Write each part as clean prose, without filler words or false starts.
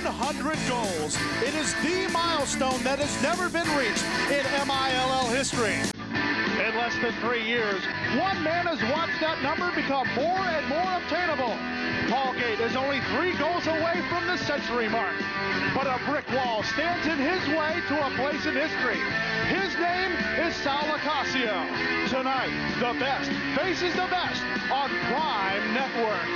100 goals. It is the milestone that has never been reached in MILL history. In less than 3 years, one man has watched that number become more and more obtainable. Paul Gate is only 3 goals away from the century mark. But a brick wall stands in his way to a place in history. His name is Sal Lacasio. Tonight, the best faces the best on Prime Network.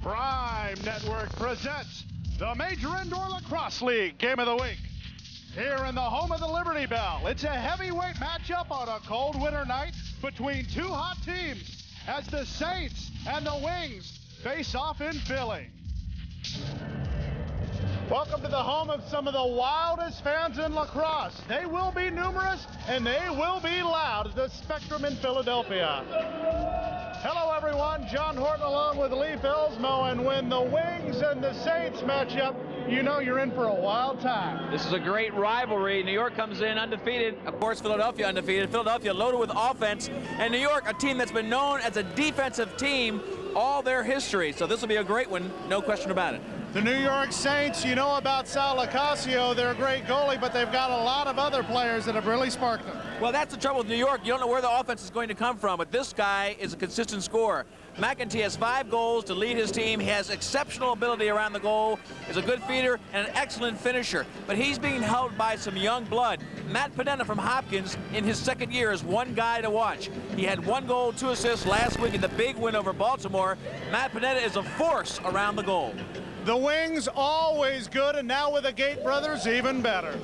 Prime Network presents the Major Indoor Lacrosse League Game of the Week. Here in the home of the Liberty Bell, it's a heavyweight matchup on a cold winter night between 2 hot teams as the Saints and the Wings face off in Philly. Welcome to the home of some of the wildest fans in lacrosse. They will be numerous and they will be loud at the Spectrum in Philadelphia. Hello everyone, John Horton along with Lee Felsmo, and when the Wings and the Saints match up, you know you're in for a wild time. This is a great rivalry. New York comes in undefeated. Of course, Philadelphia undefeated. Philadelphia loaded with offense. And New York, a team that's been known as a defensive team all their history. So this will be a great one, no question about it. The New York Saints, you know about Sal Lacasio. They're a great goalie, but they've got a lot of other players that have really sparked them. Well, that's the trouble with New York. You don't know where the offense is going to come from, but this guy is a consistent scorer. McEntee has 5 goals to lead his team. He has exceptional ability around the goal, is a good feeder, and an excellent finisher. But he's being held by some young blood. Matt Panetta from Hopkins, in his second year, is one guy to watch. He had 1 goal, 2 assists last week in the big win over Baltimore. Matt Panetta is a force around the goal. The Wings, always good, and now with the Gate brothers, even better.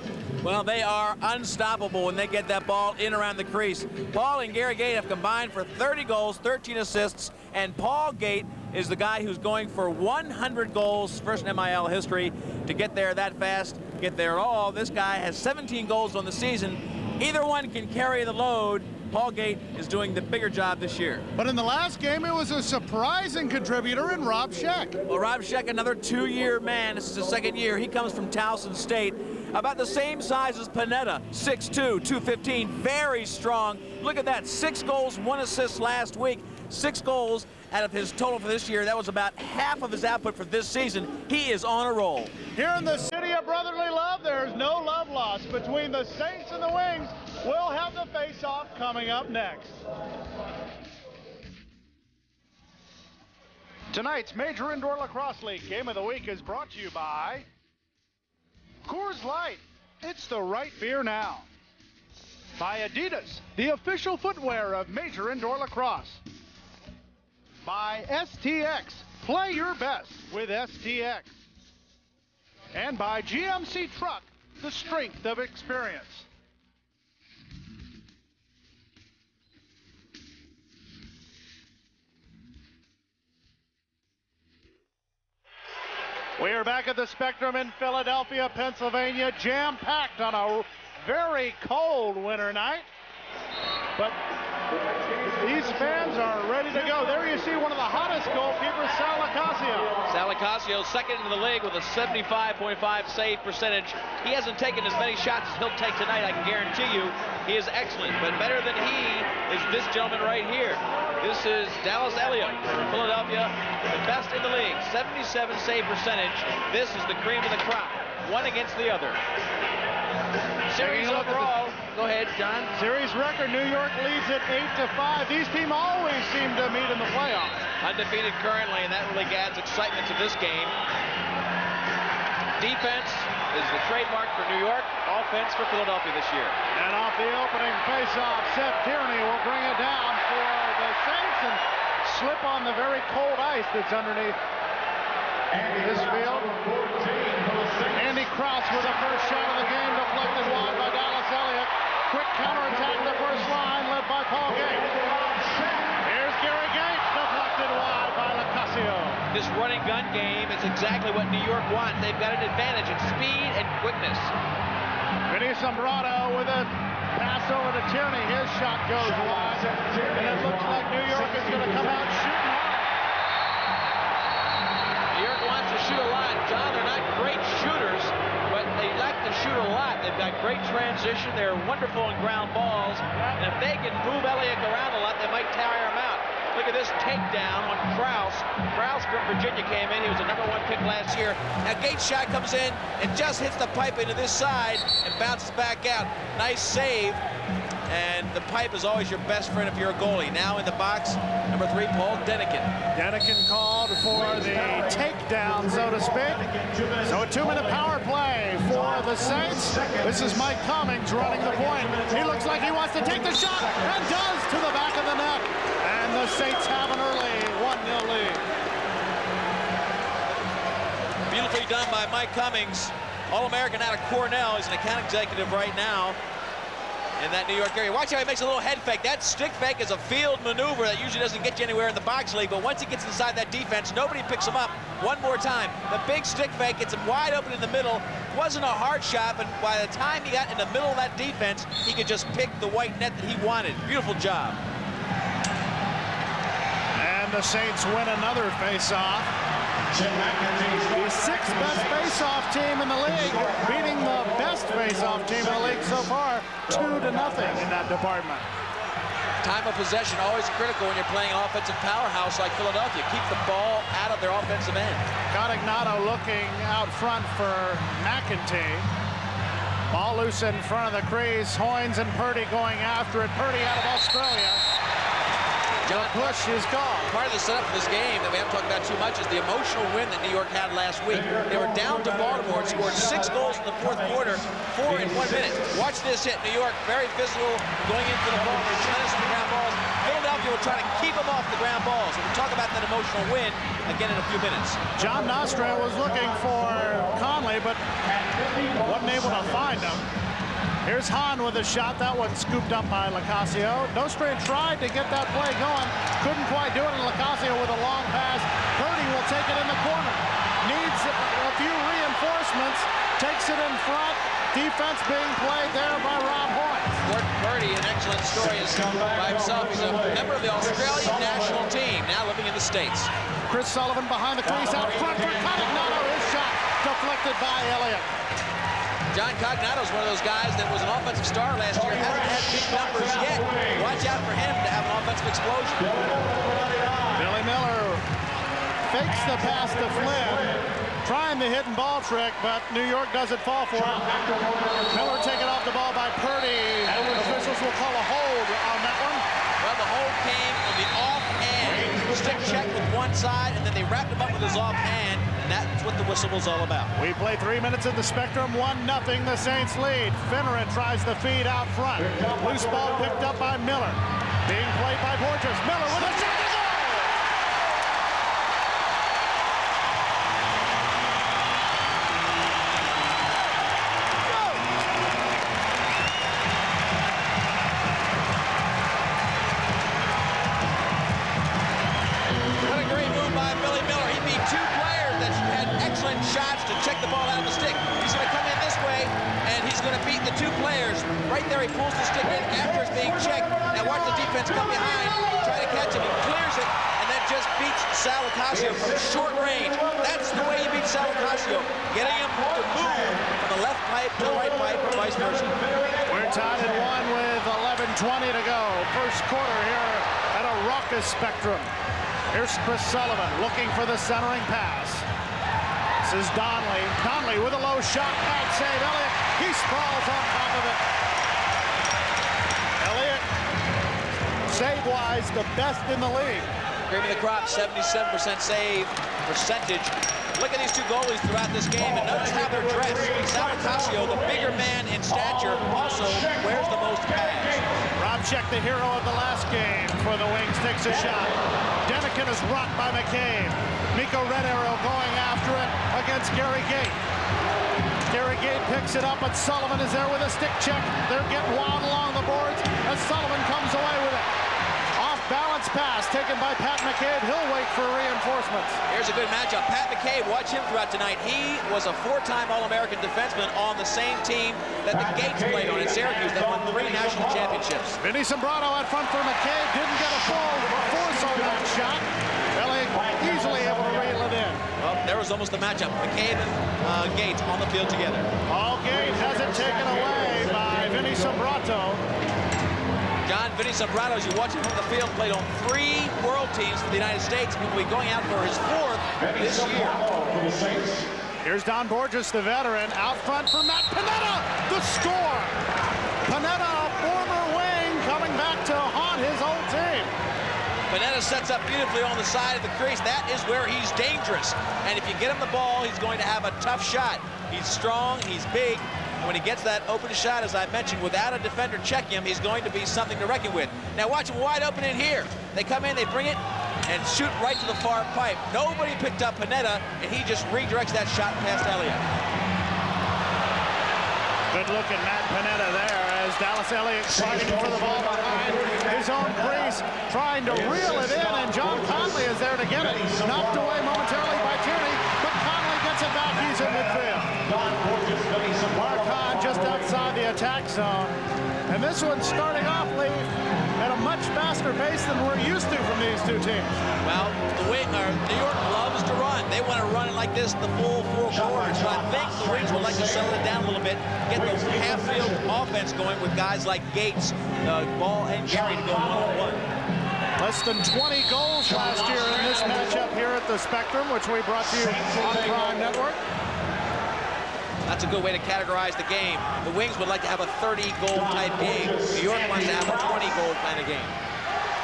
Well, they are unstoppable when they get that ball in around the crease. Paul and Gary Gate have combined for 30 goals, 13 assists, and Paul Gate is the guy who's going for 100 goals, first in MIL history, to get there that fast, get there at all. This guy has 17 goals on the season. Either one can carry the load. Paul Gate is doing the bigger job this year. But in the last game, it was a surprising contributor in Rob Scheck. Well, Rob Scheck, another 2-year man. This is his second year. He comes from Towson State. About the same size as Panetta, 6'2", 215, very strong. Look at that, 6 goals, 1 assist last week. 6 goals out of his total for this year. That was about half of his output for this season. He is on a roll. Here in the city of brotherly love, there's no love lost between the Saints and the Wings. We'll have the face-off coming up next. Tonight's Major Indoor Lacrosse League Game of the Week is brought to you by Coors Light. It's the right beer now. By Adidas, the official footwear of Major Indoor Lacrosse. By STX, play your best with STX. And by GMC Truck, the strength of experience. We are back at the Spectrum in Philadelphia, Pennsylvania, jam-packed on a very cold winter night. But these fans are ready to go. There you see one of the hottest goalkeepers, Sal Lacasio. Sal Lacasio, second in the league with a 75.5 save percentage. He hasn't taken as many shots as he'll take tonight, I can guarantee you. He is excellent, but better than he is this gentleman right here. This is Dallas Elliott from Philadelphia, the best in the league, 77 save percentage. This is the cream of the crop, one against the other. Series overall, go ahead, John. Series record, New York leads at 8-5. These teams always seem to meet in the playoffs. Undefeated currently, and that really adds excitement to this game. Defense is the trademark for New York, offense for Philadelphia this year. And off the opening face-off, Seth Tierney will bring it down for the Saints and slip on the very cold ice that's underneath this field. Andy Krause with the first shot of the game, deflected wide by Dallas Elliott. Quick counterattack the first line, led by Paul Gate. Here's Gary Gate, deflected wide by Lacasio. This running gun game is exactly what New York wants. They've got an advantage in speed and quickness. Vinny Sombrado with a pass over to Tierney. His shot goes wide. And it looks like New York is going to come out shooting hard. They've got great transition. They're wonderful in ground balls. And if they can move Elliott around a lot, they might tire him out. Look at this takedown on Kraus. Kraus from Virginia came in. He was the #1 pick last year. Now Gates' shot comes in and just hits the pipe into this side and bounces back out. Nice save. And the pipe is always your best friend if you're a goalie. Now in the box, #3, Paul Denikin. Denikin called for the takedown, so to speak. So a 2-minute power play for the Saints. This is Mike Cummings running the point. He looks like he wants to take the shot and does to the back of the net. And the Saints have an early 1-0 lead. Beautifully done by Mike Cummings. All-American out of Cornell. He's an account executive right now in that New York area. Watch how he makes a little head fake. That stick fake is a field maneuver that usually doesn't get you anywhere in the box league, but once he gets inside that defense, nobody picks him up. One more time. The big stick fake gets him wide open in the middle. Wasn't a hard shot, but by the time he got in the middle of that defense, he could just pick the white net that he wanted. Beautiful job. And the Saints win another face-off. The 6th best face-off team in the league, beating the best face-off team in the league so far, 2-0 in that department. Time of possession always critical when you're playing an offensive powerhouse like Philadelphia. Keep the ball out of their offensive end. Cognato looking out front for McEntee. Ball loose in front of the crease. Hoynes and Purdy going after it. Purdy out of Australia. John Bush is gone. Part of the setup for this game that we haven't talked about too much is the emotional win that New York had last week. They were down to Baltimore and scored 6 goals in the 4th quarter, 4 in 1 minute. Watch this hit. New York very physical, going into the ball, relentless with the ground balls. Philadelphia will try to keep them off the ground balls. And we'll talk about that emotional win again in a few minutes. John Nostra was looking for Conley, but wasn't able to find him. Here's Hahn with a shot. That one scooped up by Lacasio. Nostra tried to get that play going. Couldn't quite do it, and Lacasio with a long pass. Purdy will take it in the corner. Needs a few reinforcements. Takes it in front. Defense being played there by Rob Hoynes. Gordon Purdy, an excellent story, is by himself. He's a member of the Australian national team, now living in the States. Chris Sullivan behind the crease out front for Cognato. His shot deflected by Elliott. John Cognato is one of those guys that was an offensive star last year. Hasn't had big numbers yet. Watch out for him to have an offensive explosion. Billy Miller fakes the pass to Flynn. Trying the hit and ball trick, but New York doesn't fall for it. Miller taken off the ball by Purdy. Officials will call a hold on that one. Well, the hold came on the offhand. Stick check with one side, and then they wrapped him up with his offhand, and that's what the whistle was all about. We play 3 minutes in the Spectrum, 1-0 the Saints lead. Finneran tries the feed out front. Loose ball picked up by Miller. Being played by Borges. Miller with a shot to goal! What a great move by Billy Miller. He beat 2 players that had excellent shots to check the ball out of the stick. He's going to come in this way, and he's going to beat the 2 players. Right there, he pulls the stick in after it's being checked. Now watch the defense come behind, try to catch him. He clears it, and then just beats Sal Lacasio from short range. That's the way you beat Sal Lacasio, getting him to move from the left pipe to the right pipe, or vice versa. We're tied at 1 with 11:20 to go. First quarter here at a raucous Spectrum. Here's Chris Sullivan looking for the centering pass. This is Donnelly. Donnelly with a low shot. Bad save. Elliott. He sprawls on top of it. Elliott, save-wise, the best in the league. Cream of the crop, 77% save percentage. Look at these 2 goalies throughout this game, and notice how they're dressed. Sal Lacasio, the bigger man in stature, also wears the most pads. Robchek, the hero of the last game for the Wings, takes a shot. Denikin is rocked by McCabe. Mikko Renero going after it against Gary Gate. Gary Gate picks it up, but Sullivan is there with a stick check. They're getting wild along the boards as Sullivan comes away with it. Off-balance pass taken by Pat McCabe. He'll wait for reinforcements. Here's a good matchup. Pat McCabe, watch him throughout tonight. He was a 4-time All-American defenseman on the same team that the Gates played on in Syracuse that won 3 national championships. Vinny Sombrano out front for McCabe. Didn't get a full force on that shot. Elliott easily able to reel it in. Well, there there was almost the matchup. McCabe and Gates on the field together. All Gate has it taken away by Vinny Sombrato. John Vinny Sombrato, as you watch him from the field, played on 3 world teams for the United States. He will be going out for his 4th this year. Here's Don Borges, the veteran, out front for Matt Panetta, the score. Panetta, former wing, coming back to haunt his old team. Panetta sets up beautifully on the side of the crease. That is where he's dangerous. And if you get him the ball, he's going to have a tough shot. He's strong, he's big. And when he gets that open shot, as I mentioned, without a defender checking him, he's going to be something to reckon with. Now watch him wide open in here. They come in, they bring it, and shoot right to the far pipe. Nobody picked up Panetta, and he just redirects that shot past Elliott. Good look at Matt Panetta there as Dallas Elliott fighting for the ball behind his own crease, trying to reel it in, and John Conley is there to get it. Knocked away momentarily by Tierney, but Conley gets it back. He's in midfield. Marcon just outside the attack zone. And this one's starting off, Lee, at a much faster pace than we're used to from these two teams. Well, New York loves to run. They want to run it like this the full 4 quarters. So I think the Wings would like to settle it down a little bit, get the half-field offense going with guys like Gates, Ball, and Gary to go one-on-one. Less than 20 goals last year in this matchup here at the Spectrum, which we brought to you on Prime Network. That's a good way to categorize the game. The Wings would like to have a 30-goal type game. New York wants to have a 20-goal kind of game.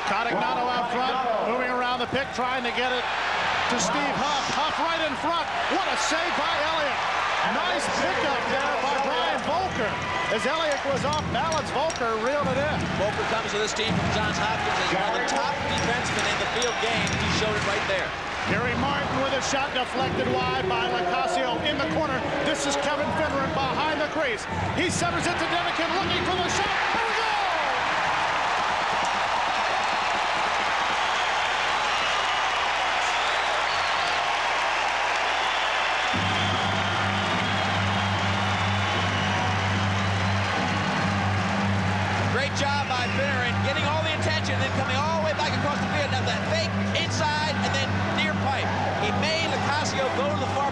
Codignano out front, moving around the pick, trying to get it to Steve Huff. Huff right in front. What a save by Elliott. Nice pickup there by Brian Volker. As Elliott was off balance, Volker reeled it in. Volker comes to this team from Johns Hopkins as one of the top defensemen in the field game. He showed it right there. Gary Martin with a shot deflected wide by Lacasio in the corner. This is Kevin Finneran behind the crease. He centers it to Denikin, looking for the shot. Here we go! Great job by Finneran, getting all the attention, then coming all the way back across the field. Now that fake inside and then near pipe. He made Lacasio go to the far.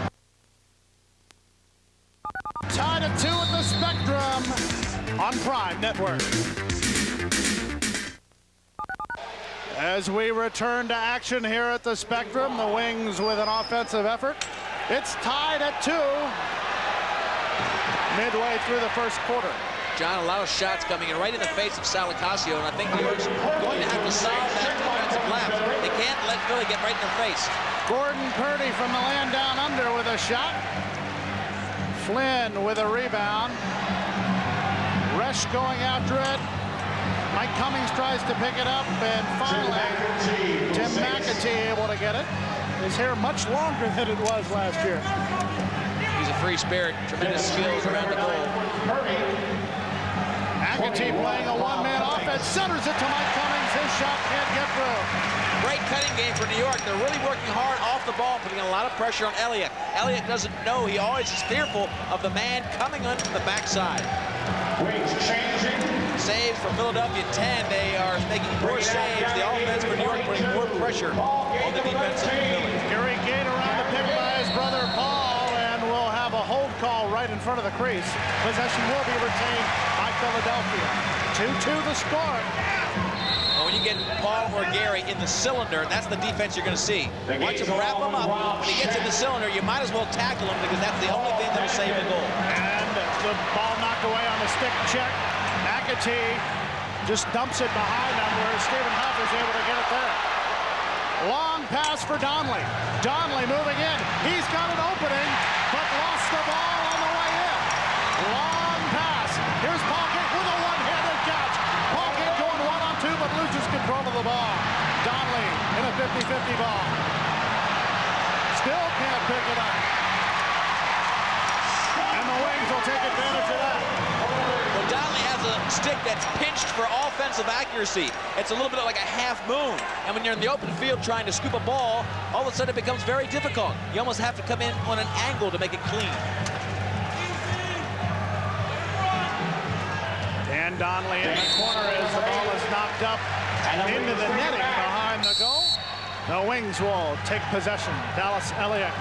Tied at 2 at the Spectrum on Prime Network. As we return to action here at the Spectrum, the Wings with an offensive effort. It's tied at 2 midway through the first quarter. John, a lot of shots coming in right in the face of Sal Lacasio, and I think New York's going to have to solve that defensive lapse. They can't let Philly get right in their face. Gordon Purdy from the land down under with a shot. Flynn with a rebound. Resch going after it. Mike Cummings tries to pick it up, and finally Tim McAtee able to get it. His hair much longer than it was last year. He's a free spirit, tremendous skills around the goal. McAtee playing a one-man offense, centers it to Mike Cummings. His shot can't get through. Great cutting game for New York. They're really working hard off the ball, putting a lot of pressure on Elliott. Elliott doesn't know. He always is fearful of the man coming on from the backside. Wings changing. Saves for Philadelphia 10. They are making more saves. The offense for New York putting more pressure on the defense of Philly. Gary Gate around the pick by his brother Paul, and we'll have a hold call right in front of the crease. Possession will be retained by Philadelphia. 2-2 the score. Well, when you get Paul or Gary in the cylinder, that's the defense you're going to see. Watch him wrap him up. When he gets in the cylinder, you might as well tackle him because that's the only thing that will save the goal. And the ball knocked away on the stick check. McAtee just dumps it behind him where Stephen Huff is able to get it there. Long pass for Donnelly. Donnelly moving in. He's got an opening, but lost the ball on the way in. Long pass. Here's Paul Gate with a one-handed catch. Paul Gate going 1-on-2, but loses control of the ball. Donnelly in a 50-50 ball. Still can't pick it up. And the Wings will take advantage of that. Well, Donnelly has a stick that's pinched for offensive accuracy. It's a little bit like a half moon. And when you're in the open field trying to scoop a ball, all of a sudden it becomes very difficult. You almost have to come in on an angle to make it clean. Dan Donnelly in the corner as the ball is knocked up into the netting behind the goal. The Wings will take possession. Dallas Elliott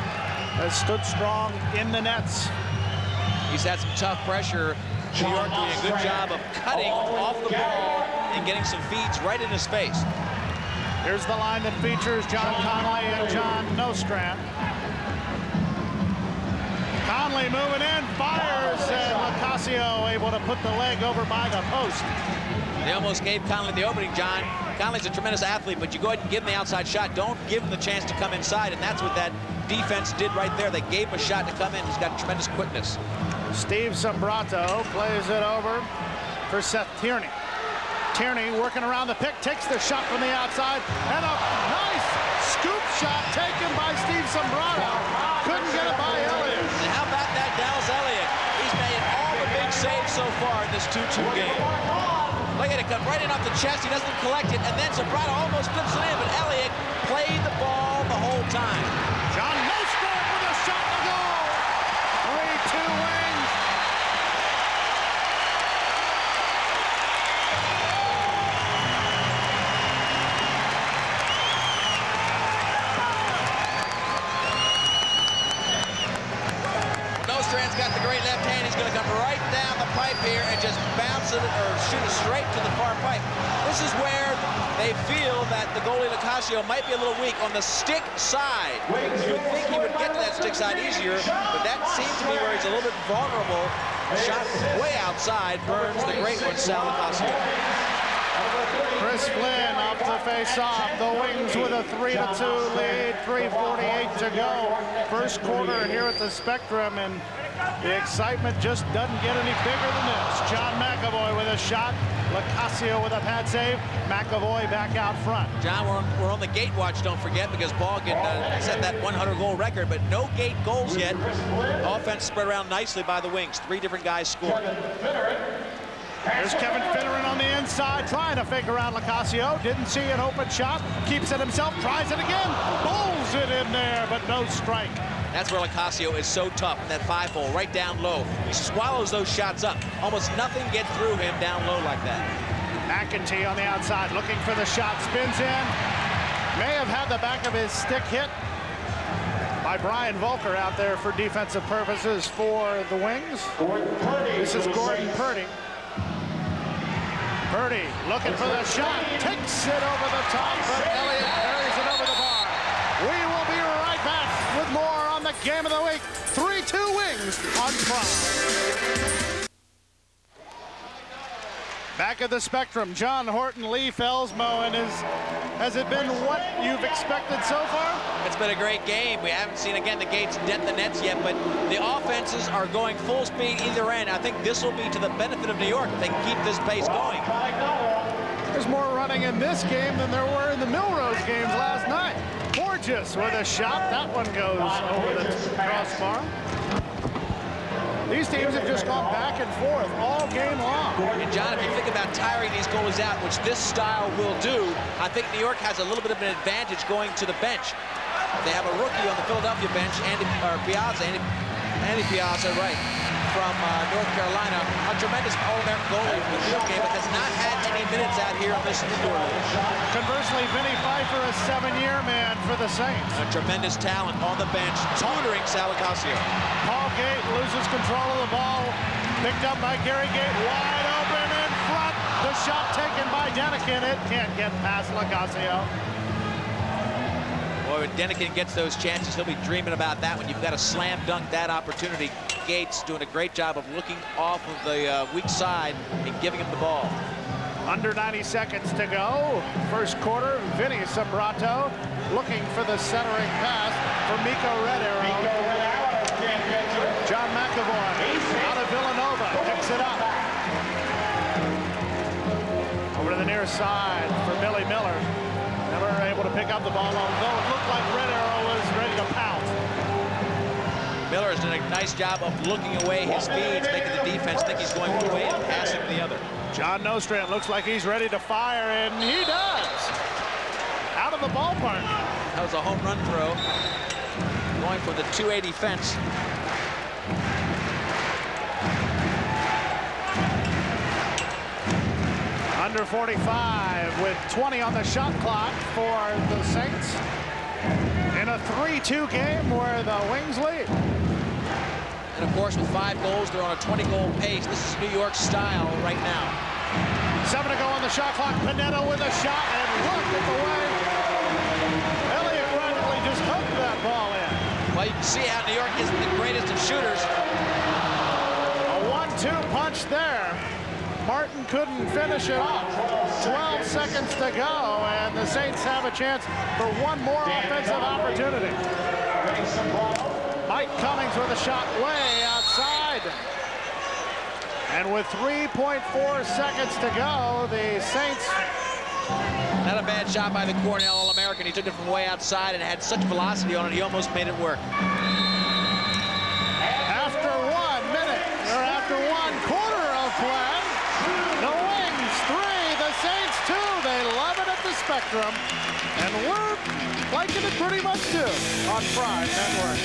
has stood strong in the nets. He's had some tough pressure. New York doing a good job of cutting off the ball and getting some feeds right in his face. Here's the line that features John Conley and John Nostrand. Conley moving in, fires, and Lacasio able to put the leg over by the post. They almost gave Conley the opening, John. Conley's a tremendous athlete, but you go ahead and give him the outside shot. Don't give him the chance to come inside, and that's what that defense did right there. They gave him a shot to come in. He's got tremendous quickness. Steve Sombrato plays it over for Seth Tierney. Tierney working around the pick, takes the shot from the outside, and a nice scoop shot taken by Steve Sombrato. Couldn't get it by Elliott. And how about that Dallas Elliott? He's made all the big saves so far in this 2-2 game. Look at it, come right in off the chest. He doesn't collect it, and then Sombrato almost flips it in, but Elliott played the ball the whole time. John Nostrand with a shot to goal. 3-2 Wings. Nostrand's got the great left hand. He's going to come right down the pipe here and just bounce it or shoot it straight to the far pipe. This is where they feel that the goalie Lacasio might be a little weak on the stick side. You would think he would get to that stick side easier, but that seems to be where he's a little bit vulnerable. Shot way outside burns the great one, Sal Lacasio. Chris Flynn off the face-off. The Wings with a 3-2 lead. 3:48 to go. First quarter here at the Spectrum, and the excitement just doesn't get any bigger than this. John McAvoy with a shot. Lacasio with a pad save. McAvoy back out front. John, we're on the gate watch, don't forget, because Ball can set that 100-goal record, but no gate goals yet. Offense spread around nicely by the Wings. 3 different guys scored. There's Kevin Finneran on the inside, trying to fake around Lacasio. Didn't see an open shot. Keeps it himself, tries it again. Bowls it in there, but no strike. That's where Lacasio is so tough, that 5-hole, right down low. He swallows those shots up. Almost nothing gets through him down low like that. McEntee on the outside, looking for the shot. Spins in. May have had the back of his stick hit by Brian Volker out there for defensive purposes for the Wings. This is Gordon Purdy. Purdy looking for the shot, takes it over the top, but Elliott carries it over the bar. We will be right back with more on the game of the week. 3-2 Wings on Prime. Back at the Spectrum, John Horton, Lee Felsmo, and has it been what you've expected so far? It's been a great game. We haven't seen, again, the Gates dent the nets yet, but the offenses are going full speed either end. I think this will be to the benefit of New York if they can keep this pace going. There's more running in this game than there were in the Milrose games last night. Borges with a shot. That one goes over the crossbar. These teams have just gone back and forth all game long. And John, if you think about tiring these goalies out, which this style will do, I think New York has a little bit of an advantage going to the bench. They have a rookie on the Philadelphia bench, Andy Piazza, right, from North Carolina, a tremendous All-American goalie in the field game, but has not had any minutes out here on this indoor league. Conversely, Vinny Pfeiffer, a 7-year man for the Saints. A tremendous talent on the bench, tutoring Sal Lacasio. Paul Gate loses control of the ball, picked up by Gary Gate, wide open in front. The shot taken by Denikin. It can't get past Lacasio. Boy, when Denikin gets those chances, he'll be dreaming about that one. You've got to slam dunk that opportunity. Gates doing a great job of looking off of the weak side and giving him the ball. Under 90 seconds to go. First quarter, Vinny Sombrato looking for the centering pass for Mikko Redero. John McAvoy out of Villanova picks it up. Over to the near side for Billy Miller. Never able to pick up the ball, although it looked like Redero was ready to pounce. Miller has done a nice job of looking away his speeds, making the defense think he's going one way and passing the other. John Nostrand looks like he's ready to fire, and he does. Out of the ballpark. That was a home run throw. Going for the 280 fence. Under 45 with 20 on the shot clock for the Saints in a 3-2 game where the Wings lead. And of course, with 5 goals, they're on a 20-goal pace. This is New York's style right now. 7 to go on the shot clock. Panetta with a shot, and look at the way Elliott practically just hooked that ball in. Well, you can see how New York isn't the greatest of shooters. A 1-2 punch there. Martin couldn't finish it off. 12 seconds to go, and the Saints have a chance for one more offensive opportunity. Mike Cummings with a shot way outside. And with 3.4 seconds to go, the Saints... Not a bad shot by the Cornell All-American. He took it from way outside and had such velocity on it, he almost made it work. After 1 minute, or after 1 quarter of play, the Wings 3, the Saints 2. They love it at the Spectrum, and we're liking it pretty much too on Prime Network.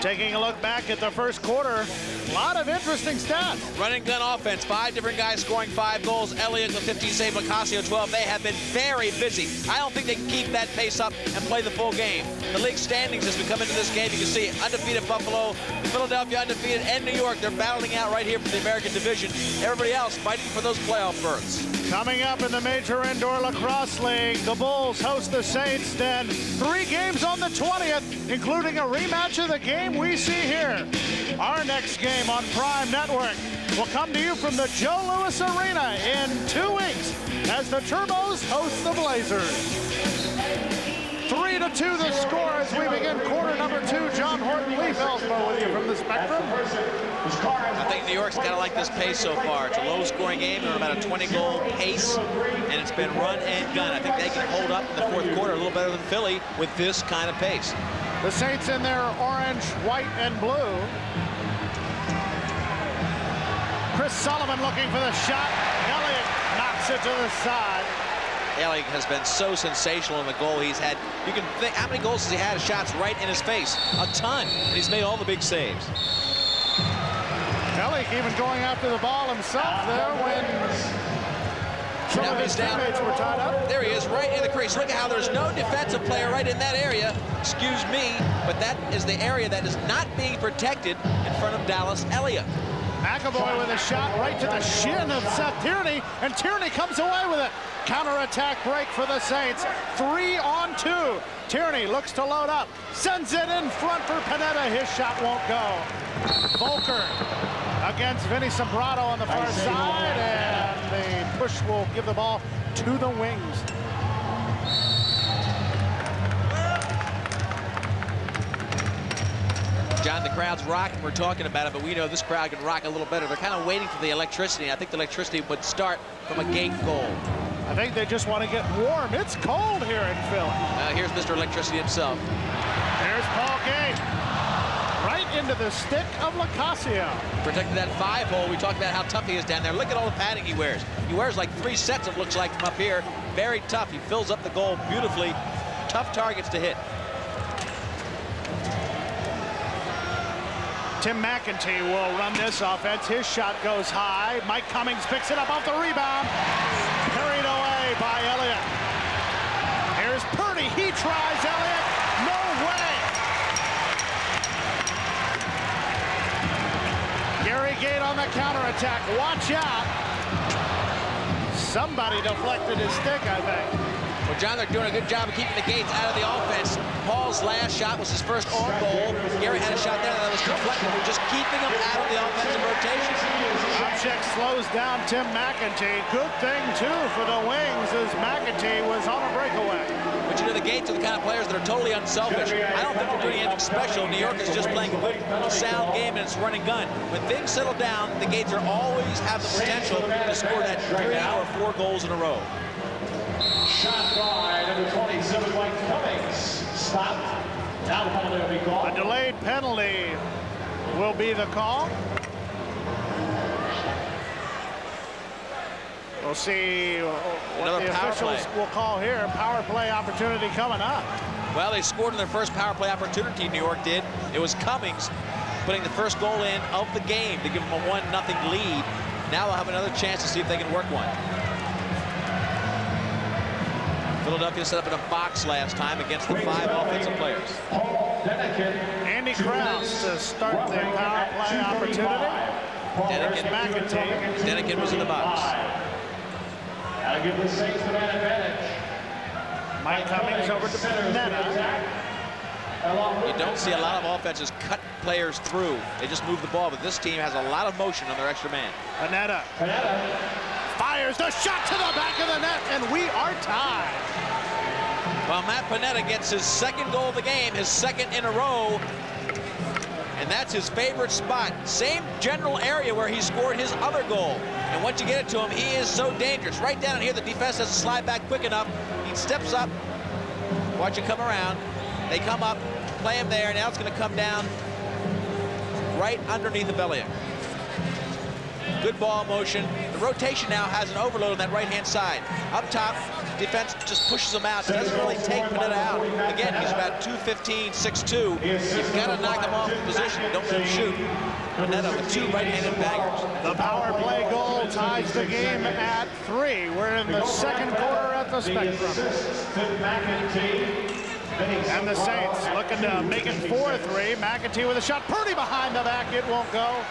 Taking a look back at the first quarter, a lot of interesting stats. Run and gun offense, 5 different guys scoring 5 goals. Elliott with 15 saves, Lacrosse 12. They have been very busy. I don't think they can keep that pace up and play the full game. The league standings as we come into this game, you can see undefeated Buffalo, Philadelphia undefeated, and New York. They're battling out right here for the American Division. Everybody else fighting for those playoff berths. Coming up in the Major Indoor Lacrosse League, the Bulls host the Saints, then 3 games on the 20th, including a rematch of the game we see here. Our next game on Prime Network will come to you from the Joe Louis Arena in 2 weeks as the Turbos host the Blazers. 3-2 the score as we begin quarter number 2. John Horton, Lee Felsbo with you from the Spectrum. I think New York's kind of like this pace so far. It's a low-scoring game. They're about a 20-goal pace, and it's been run and gun. I think they can hold up in the fourth quarter a little better than Philly with this kind of pace. The Saints in their orange, white, and blue. Chris Sullivan looking for the shot. Elliott knocks it to the side. Elliott has been so sensational in the goal he's had. You can think, how many goals has he had? Shots right in his face. A ton. And he's made all the big saves. Elliott even going after the ball himself there when some of his teammates were tied up. There he is, right in the crease. Look at how there's no defensive player right in that area. Excuse me, but that is the area that is not being protected in front of Dallas Elliott. McAvoy with a shot right to the shin of Seth Tierney, and Tierney comes away with it. Counterattack break for the Saints. 3-on-2. Tierney looks to load up, sends it in front for Panetta. His shot won't go. Volker against Vinny Sombrado on the far side, and the push will give the ball to the Wings. John, the crowd's rocking. We're talking about it, but we know this crowd can rock a little better. They're kind of waiting for the electricity. I think the electricity would start from a gate goal. I think they just want to get warm. It's cold here in Philly. Here's Mr. Electricity himself. There's Paul Gate. Right into the stick of Lacasio. Protected that 5-hole. We talked about how tough he is down there. Look at all the padding he wears. He wears like 3 sets, it looks like, from up here. Very tough. He fills up the goal beautifully. Tough targets to hit. Tim McEntee will run this offense. His shot goes high. Mike Cummings picks it up off the rebound. Carried away by Elliott. Here's Purdy. He tries Elliott. No way. Gary Gate on the counterattack. Watch out. Somebody deflected his stick, I think. Well, John, they're doing a good job of keeping the Gates out of the offense. Paul's last shot was his first on goal. Gary had a shot there that was deflected. Just keeping him out of the offensive rotation. Object slows down Tim McEntee. Good thing, too, for the Wings as McEntee was on a breakaway. But you know, the Gates are the kind of players that are totally unselfish. I don't think they're doing anything special. New York is just playing a good, sound game, and it's running gun. When things settle down, the Gates are always have the potential to score that 3 or 4 goals in a row. Shot by number 27, Mike Cummings. Stop. Now the penalty will be called. A delayed penalty will be the call. We'll see what Another the power officials play will call here. Power play opportunity coming up. Well, they scored in their first power play opportunity, New York did. It was Cummings putting the first goal in of the game to give them a 1-0 lead. Now they'll have another chance to see if they can work one. Philadelphia set up in a box last time against the 5 offensive players. Andy Krause to start the power play opportunity. Denikin was in the box. That'll give the Saints the man advantage. Mike Cummings over to Panetta. You don't see a lot of offenses cut players through. They just move the ball, but this team has a lot of motion on their extra man. Panetta fires the shot to the back of the net, and we are tied. Well, Matt Panetta gets his 2nd goal of the game, his 2nd in a row, and that's his favorite spot. Same general area where he scored his other goal. And once you get it to him, he is so dangerous. Right down here, the defense doesn't slide back quick enough. He steps up, watch it come around. They come up, play him there. Now it's going to come down right underneath the belly. Good ball motion. The rotation now has an overload on that right-hand side. Up top, defense just pushes him out. It doesn't really take Panetta out. Again, he's about 215, 6'2". You've got to knock him off the position. Don't let him shoot. Panetta with 2 right-handed bangers. The power play goal ties the game at 3. We're in the 2nd quarter at the Spectrum. And the Saints looking to make it 4-3. McEntee with a shot. Purdy behind the back. It won't go.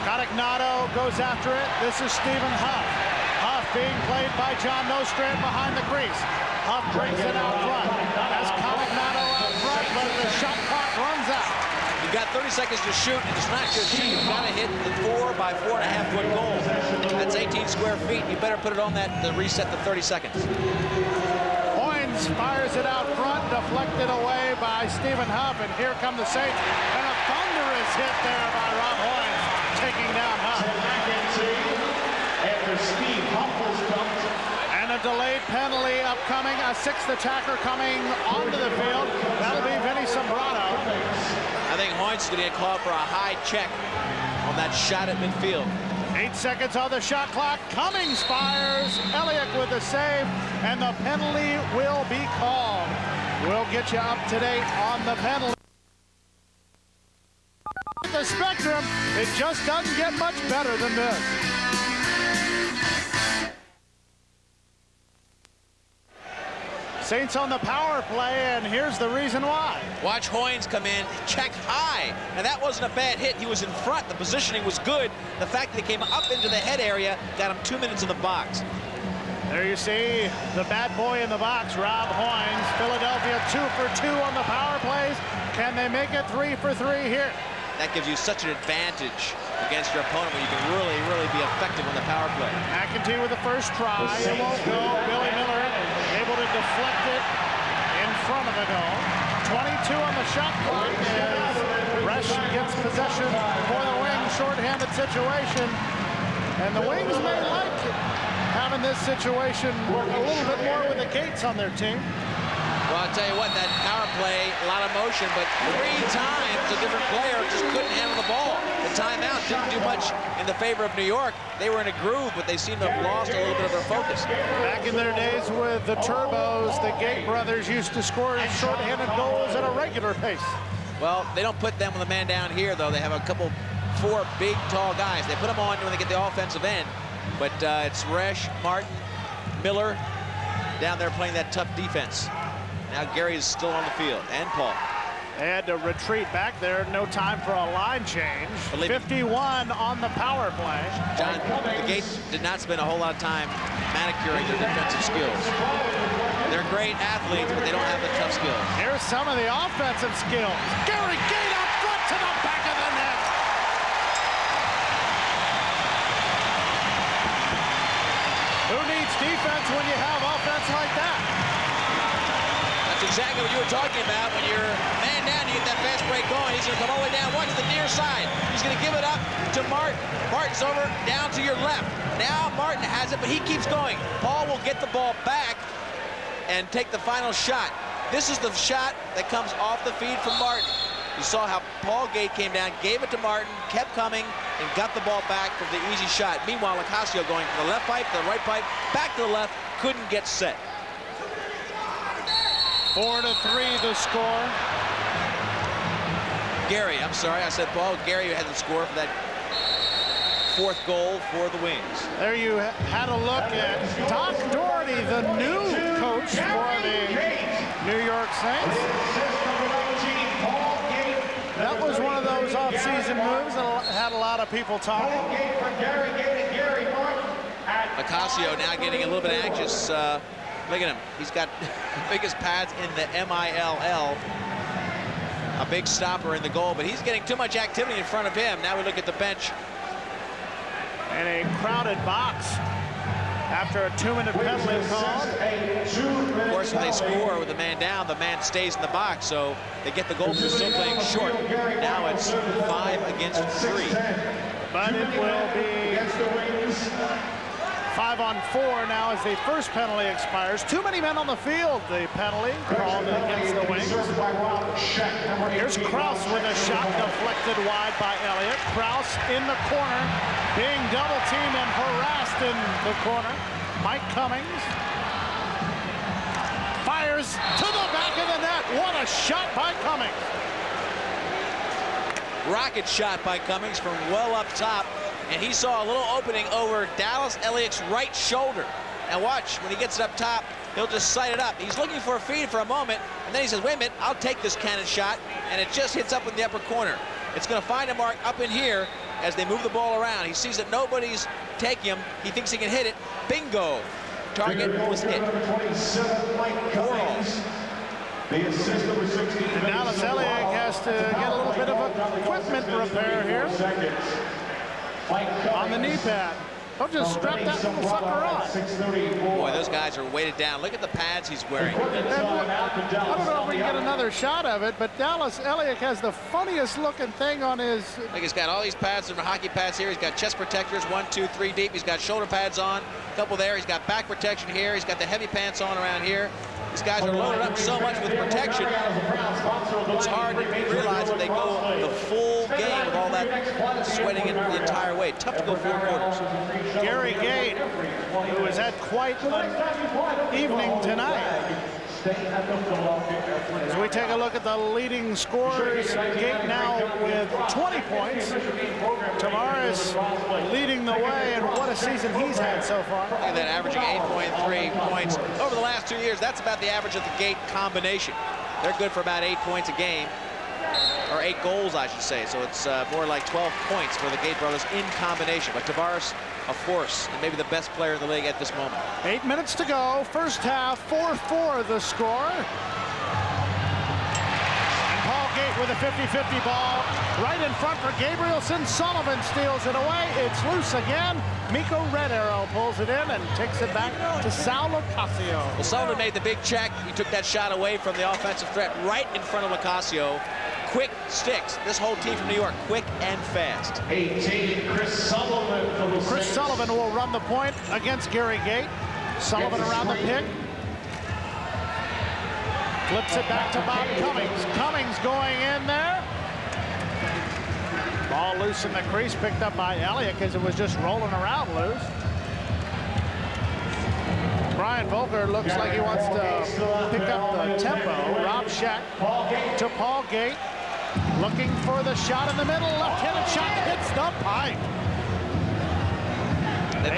Conignano goes after it. This is Stephen Huff. Huff being played by John Nostrand behind the crease. Huff brings it out front. Has Conignano out front, but the shot clock runs out. You've got 30 seconds to shoot, and it's not just shoot. You've got to hit the 4 by 4.5 foot goal. That's 18 square feet. You better put it on that to reset the 30 seconds. Hoynes fires it out front, deflected away by Stephen Huff, and here come the Saints. And a thunderous hit there by Rob Hoynes, taking down Huff. After Steve Huff was dumped. And a delayed penalty upcoming, a 6th attacker coming onto the field. That'll be Vinny Sombrano. I think Hoynes is going to get called for a high check on that shot at midfield. 8 seconds on the shot clock. Cummings fires. Elliott with the save, and the penalty will be called. We'll get you up to date on the penalty. The Spectrum, it just doesn't get much better than this. Saints on the power play, and here's the reason why. Watch Hoynes come in, check high. And that wasn't a bad hit. He was in front. The positioning was good. The fact that he came up into the head area got him 2 minutes in the box. There you see the bad boy in the box, Rob Hoynes. Philadelphia 2 for 2 on the power plays. Can they make it 3 for 3 here? That gives you such an advantage against your opponent when you can really be effective on the power play. McEntee with the first try. It won't go. Billy Miller able to deflect it in front of the goal. 22 on the shot clock as Resch gets possession for the Wings. Short-handed situation. And the Wings may like having this situation a little bit more with the Gates on their team. Well, I'll tell you what, that power play, a lot of motion, but 3 times a different player just couldn't handle the ball. The timeout didn't do much in the favor of New York. They were in a groove, but they seem to have lost a little bit of their focus. Back in their days with the Turbos, the Gate brothers used to score short-handed goals at a regular pace. Well, they don't put them with a man down here, though. They have a couple, 4 big, tall guys. They put them on when they get the offensive end. But it's Resch, Martin, Miller down there playing that tough defense. Now Gary is still on the field, and Paul. They had to retreat back there. No time for a line change. 51 on the power play. John, the Gates did not spend a whole lot of time manicuring their defensive skills. They're great athletes, but they don't have the tough skills. Here's some of the offensive skills. Gary Gate up front to the back of the net. Who needs defense when you have offense like that? That's exactly what you were talking about. When you're man down, you get that fast break going. He's going to come all the way down. Watch the near side. He's going to give it up to Martin. Martin's over down to your left. Now Martin has it, but he keeps going. Paul will get the ball back and take the final shot. This is the shot that comes off the feed from Martin. You saw how Paul Gate came down, gave it to Martin, kept coming, and got the ball back for the easy shot. Meanwhile, Lacasio going from the left pipe to the right pipe, back to the left, couldn't get set. 4-3 the score. Gary, I'm sorry, I said Paul. Gary had the score for that 4th goal for the Wings. There you had a look at Doc Doherty, the new coach for the New York Saints. That was one of those off-season moves that had a lot of people talking. Lacrosse now getting a little bit anxious. Look at him. He's got the biggest pads in the MILL. A big stopper in the goal, but he's getting too much activity in front of him. Now we look at the bench. And a crowded box after a 2-minute penalty call. Of course, when they score with a man down, the man stays in the box, so they get the goal through, still playing short. Now it's 5 against 3. But it will be 5-on-4 now as the first penalty expires. Too many men on the field. The penalty called against the Wings. Here's Krause with a shot deflected wide by Elliott. Krause in the corner, being double teamed and harassed in the corner. Mike Cummings fires to the back of the net. What a shot by Cummings. Rocket shot by Cummings from well up top. And he saw a little opening over Dallas Elliott's right shoulder. And watch, when he gets it up top, he'll just sight it up. He's looking for a feed for a moment, and then he says, wait a minute, I'll take this cannon shot, and it just hits up in the upper corner. It's going to find a mark up in here as they move the ball around. He sees that nobody's taking him. He thinks he can hit it. Bingo! Target was hit. And Dallas Elliott has to get a little bit of equipment repair here on the knee pad. Don't just strap that little sucker on. Boy, those guys are weighted down. Look at the pads he's wearing. I don't know if we can get another shot of it, but Dallas Elliott has the funniest looking thing on his... Like, he's got all these pads, different hockey pads here. He's got chest protectors, 1, 2, 3 deep. He's got shoulder pads on, a couple there. He's got back protection here. He's got the heavy pants on around here. These guys are loaded up so much with protection. It's hard to realize that they go the full game with all that sweating in the entire way. Tough to go 4 quarters. Gary Gate, who has had quite an evening tonight. As we take a look at the leading scorers, Gate now with 20 points. Tavares leading the way, and what a season he's had so far. Look at that, averaging 8.3 points. Over the last 2 years, that's about the average of the Gate combination. They're good for about 8 points a game, or 8 goals, I should say. So it's more like 12 points for the Gate brothers in combination. But Tavares, a force, and maybe the best player in the league at this moment. 8 minutes to go. First half, 4-4 the score. And Paul Gate with a 50-50 ball right in front for Gabrielson. Sullivan steals it away. It's loose again. Mikko Red Arrow pulls it in and takes it back to Sal Locascio. Well, Sullivan made the big check. He took that shot away from the offensive threat right in front of Locascio. Quick sticks. This whole team from New York, quick and fast. 18, Chris Sullivan. Chris Sullivan will run the point against Gary Gate. Sullivan around the pick. Flips it back to Bob Cummings. Cummings going in there. Ball loose in the crease, picked up by Elliott because it was just rolling around loose. Brian Volker looks like he wants to pick up the tempo. Rob Scheck to Paul Gate. Looking for the shot in the middle. Left-handed shot hits the pipe. They've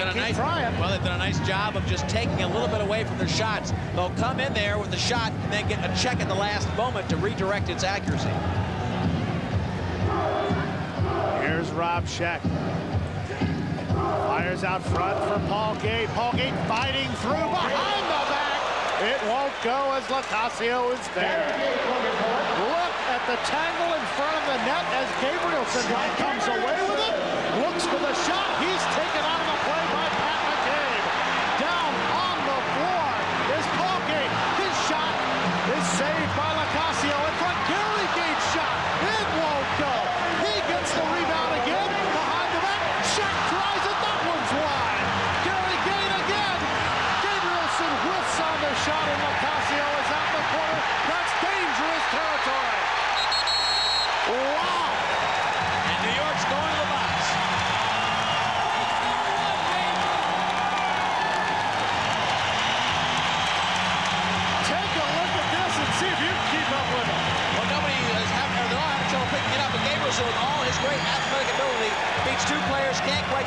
done a nice job of just taking a little bit away from their shots. They'll come in there with the shot and then get a check at the last moment to redirect its accuracy. Here's Rob Scheck. Fires out front for Paul Gate. Paul Gate fighting through behind the back. It won't go as Locascio is there. Look at the tangle in front of the net as Gabrielson comes away with it. Looks for the shot. He's taken out of the play by Pat McCabe. Down on the floor is Paul Gate. His shot is saved by Locascio in front. Gary Gate's shot. It won't go. He gets the rebound again. Behind the back. Scheck tries it. That one's wide. Gary Gate again. Gabrielson whiffs on the shot and Locascio is out the corner. That's dangerous territory. Wow. And New York's going to the box.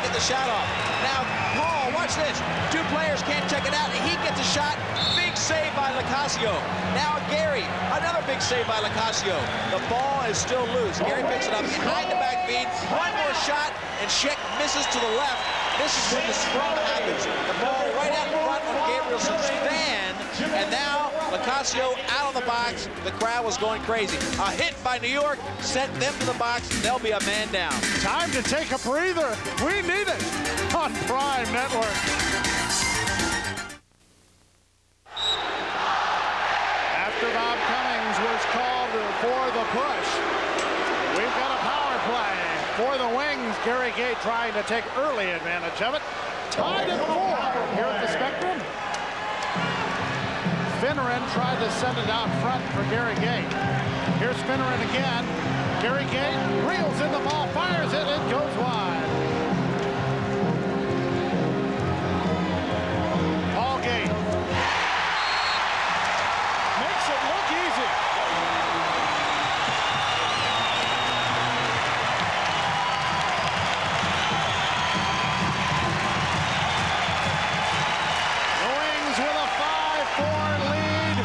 get the shot off. Now, Paul, watch this. Two players can't check it out, and he gets a shot. Big save by Lacasio. Now Gary, another big save by Lacasio. The ball is still loose. Gary picks it up behind the back feed. One more shot, and Schick misses to the left. This is when the scrum happens. The ball right out in front of Gabrielson's fan, and now Lacasio out of the box. The crowd was going crazy. A hit by New York sent them to the box. They'll be a man down. Time to take a breather. We need it on Prime Network. After Bob Cummings was called for the push, we've got a power play for the Wings. Gary Gait trying to take early advantage of it. Tied at 4 here at the Spectrum. Finneran tried to send it out front for Gary Gait. Here's Finneran again. Gary Gait reels in the ball, fires it, it goes wide. Paul Gait makes it look easy. The Wings with a 5-4 lead.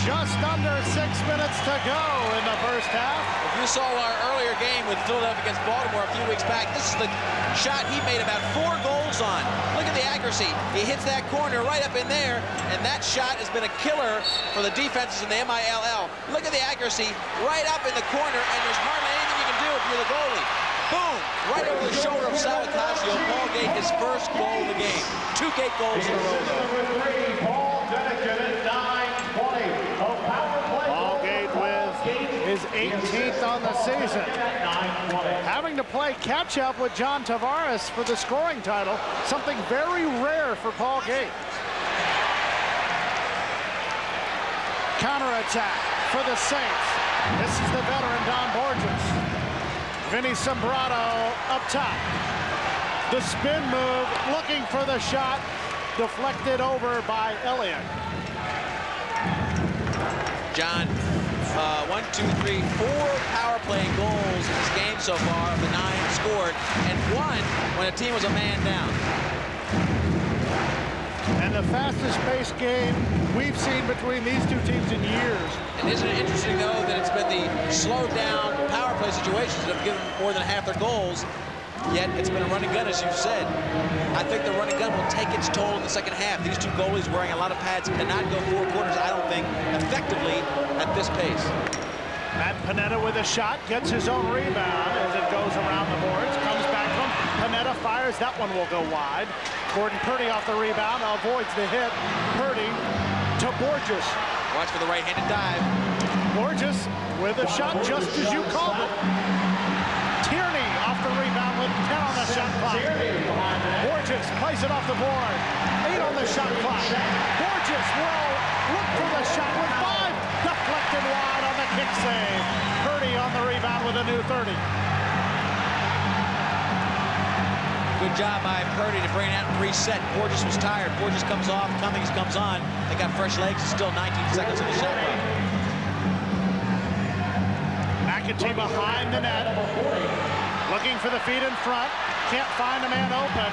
Just under 6 minutes to go in the first half. If you saw our earlier game with Philadelphia against Baltimore a few weeks back, this is the shot he made about 4 goals on. Look at the accuracy. He hits that corner right up in there, and that shot has been a killer for the defenses in the MILL. Look at the accuracy right up in the corner, and there's hardly anything you can do if you're the goalie. Boom! Right over the shoulder of Sal Lacasio. Paul Gait, his first goal of the game. 2 Gait goals in a row, though. Number 3, Paul dedicated 9-20. Paul Gait with his 18th on the season. Having to play catch-up with John Tavares for the scoring title, something very rare for Paul Gait. Counterattack for the Saints. This is the veteran Don Borges. Vinny Sombrado up top. The spin move, looking for the shot, deflected over by Elliott. John, 1, 2, 3, 4 power play goals in this game so far of the 9 scored, and 1 when a team was a man down. And the fastest paced game we've seen between these two teams in years. And isn't it interesting, though, that it's been the slowed down power play situations that have given more than half their goals, yet it's been a running gun, as you've said. I think the running gun will take its toll in the second half. These two goalies wearing a lot of pads cannot go 4 quarters, I don't think, effectively at this pace. Matt Panetta with a shot, gets his own rebound as it goes around the boards, comes back from Panetta, fires, that one will go wide. Gordon Purdy off the rebound, avoids the hit. Purdy to Borges. Watch for the right-handed dive. Borges with a shot just as you called it. Tierney off the rebound with 10 on the shot clock. Borges plays it off the board. 8 on the shot clock. Borges will look for the shot with 5. Deflected wide on the kick save. Purdy on the rebound with a new 30. Good job by Purdy to bring it out and reset. Borges was tired. Borges comes off. Cummings comes on. They got fresh legs. Still 19 seconds on the shot clock. McEntee behind the net. Looking for the feed in front. Can't find a man open.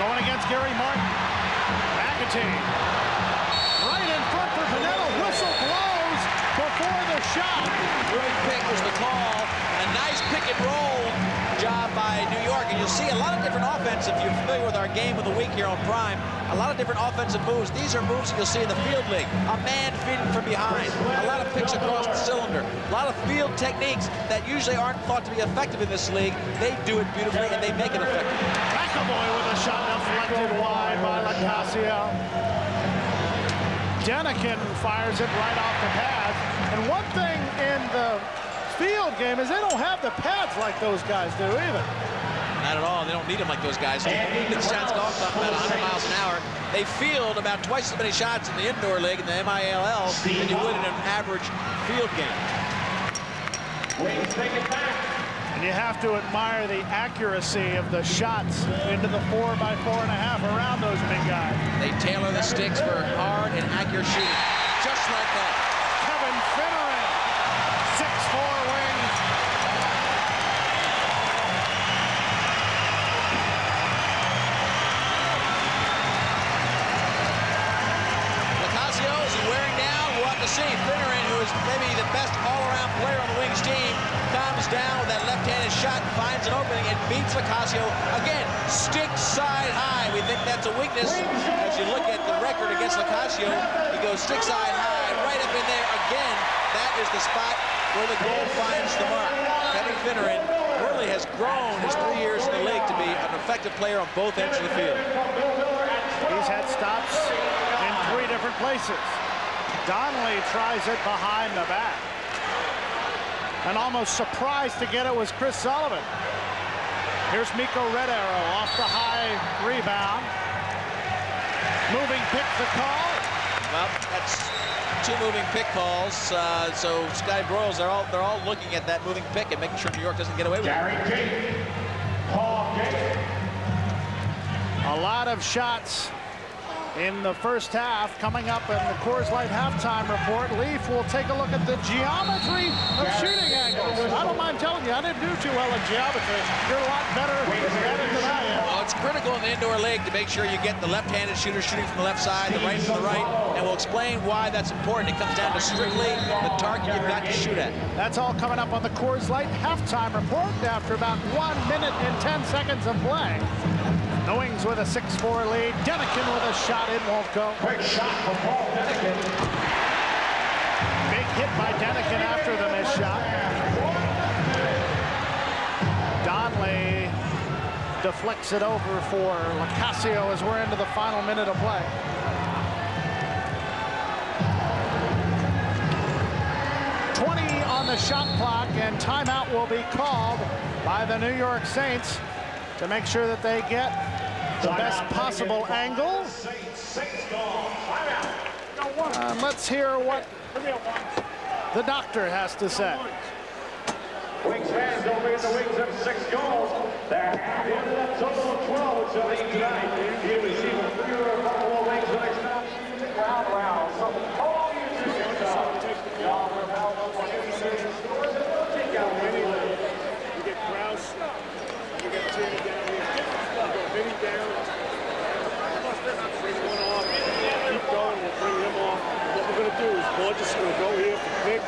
Going against Gary Martin. McEntee. Right in front for Panetta. Whistle blows before the shot. Great pick was the call. A nice pick and roll job by New York. And you'll see a lot of different offense if you're familiar with our game of the week here on Prime. A lot of different offensive moves. These are moves that you'll see in the field league. A man feeding from behind. A lot of picks across the cylinder. A lot of field techniques that usually aren't thought to be effective in this league. They do it beautifully and they make it effective. McAvoy with a shot deflected wide by Lacasio. Denikin fires it right off the pads. And one thing in the field game is they don't have the pads like those guys do either. Not at all. They don't need them like those guys. The shots go off about 100 miles an hour. They field about twice as many shots in the indoor league in the MILL than you would in an average field game. And you have to admire the accuracy of the shots into the 4x4.5 around those big guys. They tailor the sticks for hard and accurate shooting. Just like that. Kevin Finneran, 6'4" Wings. who's maybe the best all-around player on the Wings team, comes down with that left-handed shot, finds an opening, and beats Lacrosse. Again, stick side high. We think that's a weakness. As you look at the record against Lacrosse, he goes stick side high, right up in there. Again, that is the spot where the goal finds the mark. Kevin Finneran really has grown his 3 years in the league to be an effective player on both ends of the field. He's had stops in 3 different places. Donnelly tries it behind the back. And almost surprised to get it was Chris Sullivan. Here's Mikko Redaro off the high rebound. Moving pick the call. Well, that's 2 moving pick calls. So Sky Broyles, they're all looking at that moving pick and making sure New York doesn't get away with it. A lot of shots in the first half. Coming up in the Coors Light halftime report, Leaf will take a look at the geometry of shooting angles. I don't mind telling you, I didn't do too well in geometry. You're a lot better at it than I am. Well, it's critical in the indoor league to make sure you get the left-handed shooter shooting from the left side, the right from the right, and we'll explain why that's important. It comes down to strictly the target you've got to shoot at. That's all coming up on the Coors Light halftime report after about 1 minute and 10 seconds of play. The Wings with a 6-4 lead. Denikin with a shot. It won't go. Quick shot from Paul Denikin. Big hit by Denikin after the missed shot. Donnelly deflects it over for Lacasio as we're into the final minute of play. On the shot clock, and timeout will be called by the New York Saints to make sure that they get the best possible angle. Let's hear what the doctor has to say. Wings fans, don't forget the Wings have 6 goals. They're happy with that total of 12 with 17 tonight. You receive a free Buffalo Wings the next time. Round. So, all you do is y'all are about scores and we'll take out anyway. You get Krause, you get Tierney down here, you go Vinny down. Bring one off, keep going, we'll bring him off. What we're going to do is Borges is going to go here for Vic.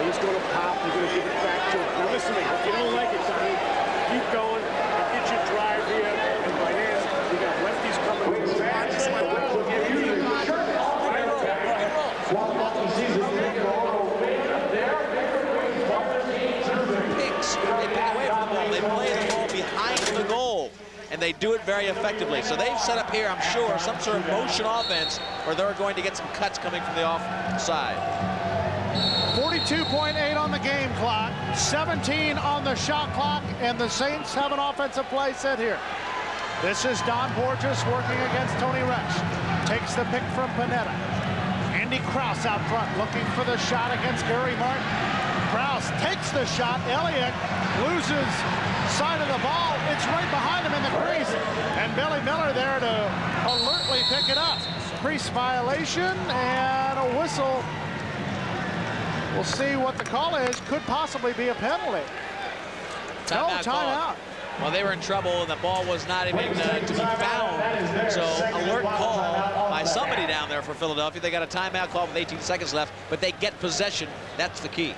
He's going to pop, you're going to give it back to him. Now listen to me, if you don't like it, Sonny, keep going, get your drive here, and by then, you got lefties coming. Wings fans, we'll give you the shirt. Picks, they pick away from the ball. They play the ball behind the goal, and they do it very effectively. So they've set up here, I'm sure, some sort of motion offense where they're going to get some cuts coming from the offside. 42.8 on the game clock, 17 on the shot clock, and the Saints have an offensive play set here. This is Don Borges working against Tony Resch. Takes the pick from Panetta. Andy Krause out front looking for the shot against Gary Martin. Krause takes the shot. Elliott loses side of the ball. It's right behind him in the crease. And Billy Miller there to alertly pick it up. Crease violation and a whistle. We'll see what the call is. Could possibly be a penalty. Timeout. Well, they were in trouble, and the ball was not even to be found. So, alert call by somebody down there for Philadelphia. They got a timeout call with 18 seconds left, but they get possession. That's the key.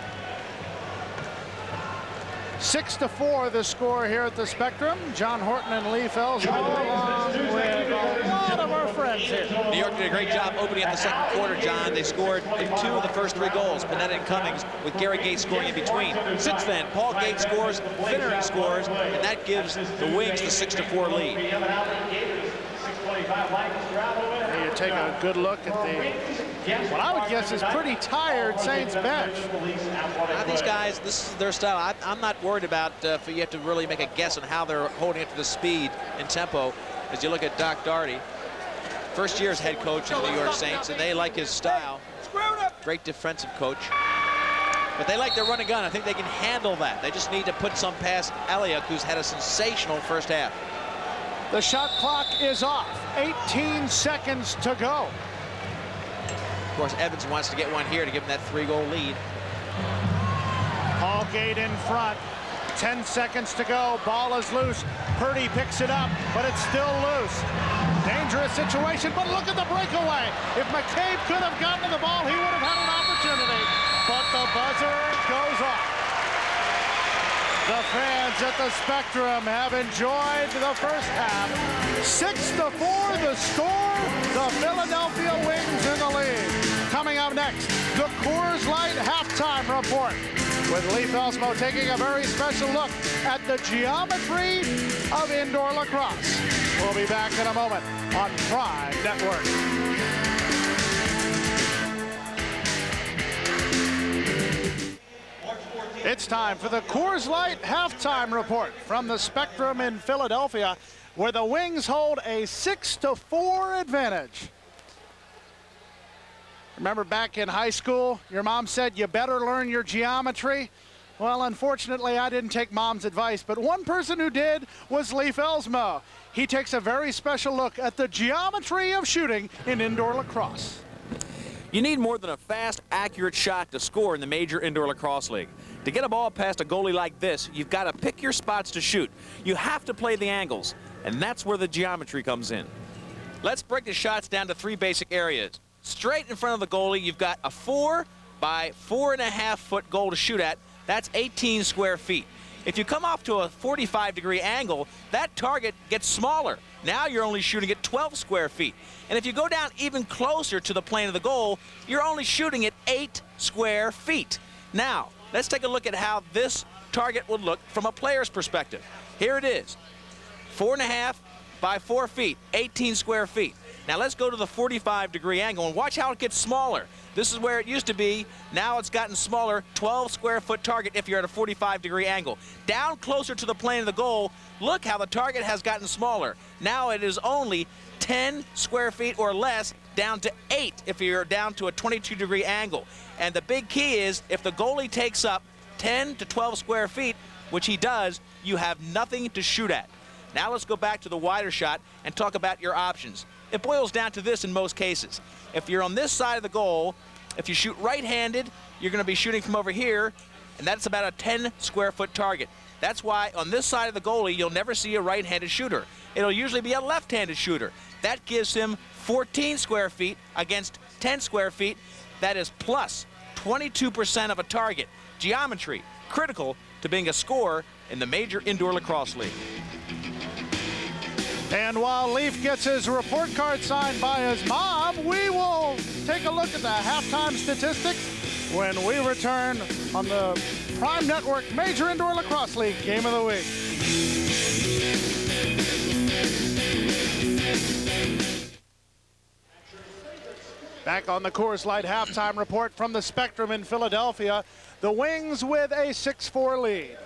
6-4 the score here at the Spectrum. John Horton and Lee Felsman along with a lot of our friends here. New York did a great job opening up the second quarter, John. They scored in 2 of the first 3 goals, Panetta and Cummings, with Gary Gates scoring in between. Since then, Paul Gates scores, Finneran scores, and that gives the Wings the 6-4 lead. Here you take a good look at what I would guess is pretty tired Saints bench. These guys, this is their style. I'm not worried about if you have to really make a guess on how they're holding it to the speed and tempo. As you look at Doc Doherty, first year's head coach of the New York Saints, and they like his style. Great defensive coach. But they like their run and gun. I think they can handle that. They just need to put some past Elliott, who's had a sensational first half. The shot clock is off. 18 seconds to go. Of course, Evans wants to get one here to give him that 3-goal lead. Allgate in front. 10 seconds to go. Ball is loose. Purdy picks it up, but it's still loose. dangerous situation, but look at the breakaway. If McCabe could have gotten to the ball, he would have had an opportunity, but the buzzer goes off. The fans at the Spectrum have enjoyed the first half. 6-4 the score. The Philadelphia Wings in the lead. Coming up next, the Coors Light halftime report, with Lee Felsmo taking a very special look at the geometry of indoor lacrosse. We'll be back in a moment on Prime Network. It's time for the Coors Light halftime report from the Spectrum in Philadelphia, where the Wings hold a 6-4 advantage. Remember back in high school, your mom said you better learn your geometry? Well, unfortunately, I didn't take mom's advice, but one person who did was Lee Felsmo. He takes a very special look at the geometry of shooting in indoor lacrosse. You need more than a fast, accurate shot to score in the Major Indoor Lacrosse League. To get a ball past a goalie like this, you've got to pick your spots to shoot. You have to play the angles, and that's where the geometry comes in. Let's break the shots down to 3 basic areas. Straight in front of the goalie, you've got a 4 by 4.5 foot goal to shoot at. That's 18 square feet. If you come off to a 45-degree angle, that target gets smaller. Now you're only shooting at 12 square feet. And if you go down even closer to the plane of the goal, you're only shooting at 8 square feet. Now, let's take a look at how this target would look from a player's perspective. Here it is, 4.5 by 4 feet, 18 square feet. Now let's go to the 45-degree angle and watch how it gets smaller. This is where it used to be. Now it's gotten smaller, 12 square foot target if you're at a 45-degree angle. Down closer to the plane of the goal, look how the target has gotten smaller. Now it is only 10 square feet or less, down to 8 if you're down to a 22-degree angle. And the big key is if the goalie takes up 10 to 12 square feet, which he does, you have nothing to shoot at. Now let's go back to the wider shot and talk about your options. It boils down to this in most cases. If you're on this side of the goal, if you shoot right-handed, you're going to be shooting from over here, and that's about a 10 square foot target. That's why on this side of the goalie, you'll never see a right-handed shooter. It'll usually be a left-handed shooter. That gives him 14 square feet against 10 square feet. That is plus 22% of a target. Geometry, critical to being a scorer in the Major Indoor Lacrosse League. And while Leaf gets his report card signed by his mom, we will take a look at the halftime statistics when we return on the Prime Network Major Indoor Lacrosse League Game of the Week. Back on the Coors Light halftime report from the Spectrum in Philadelphia, the Wings with a 6-4 lead.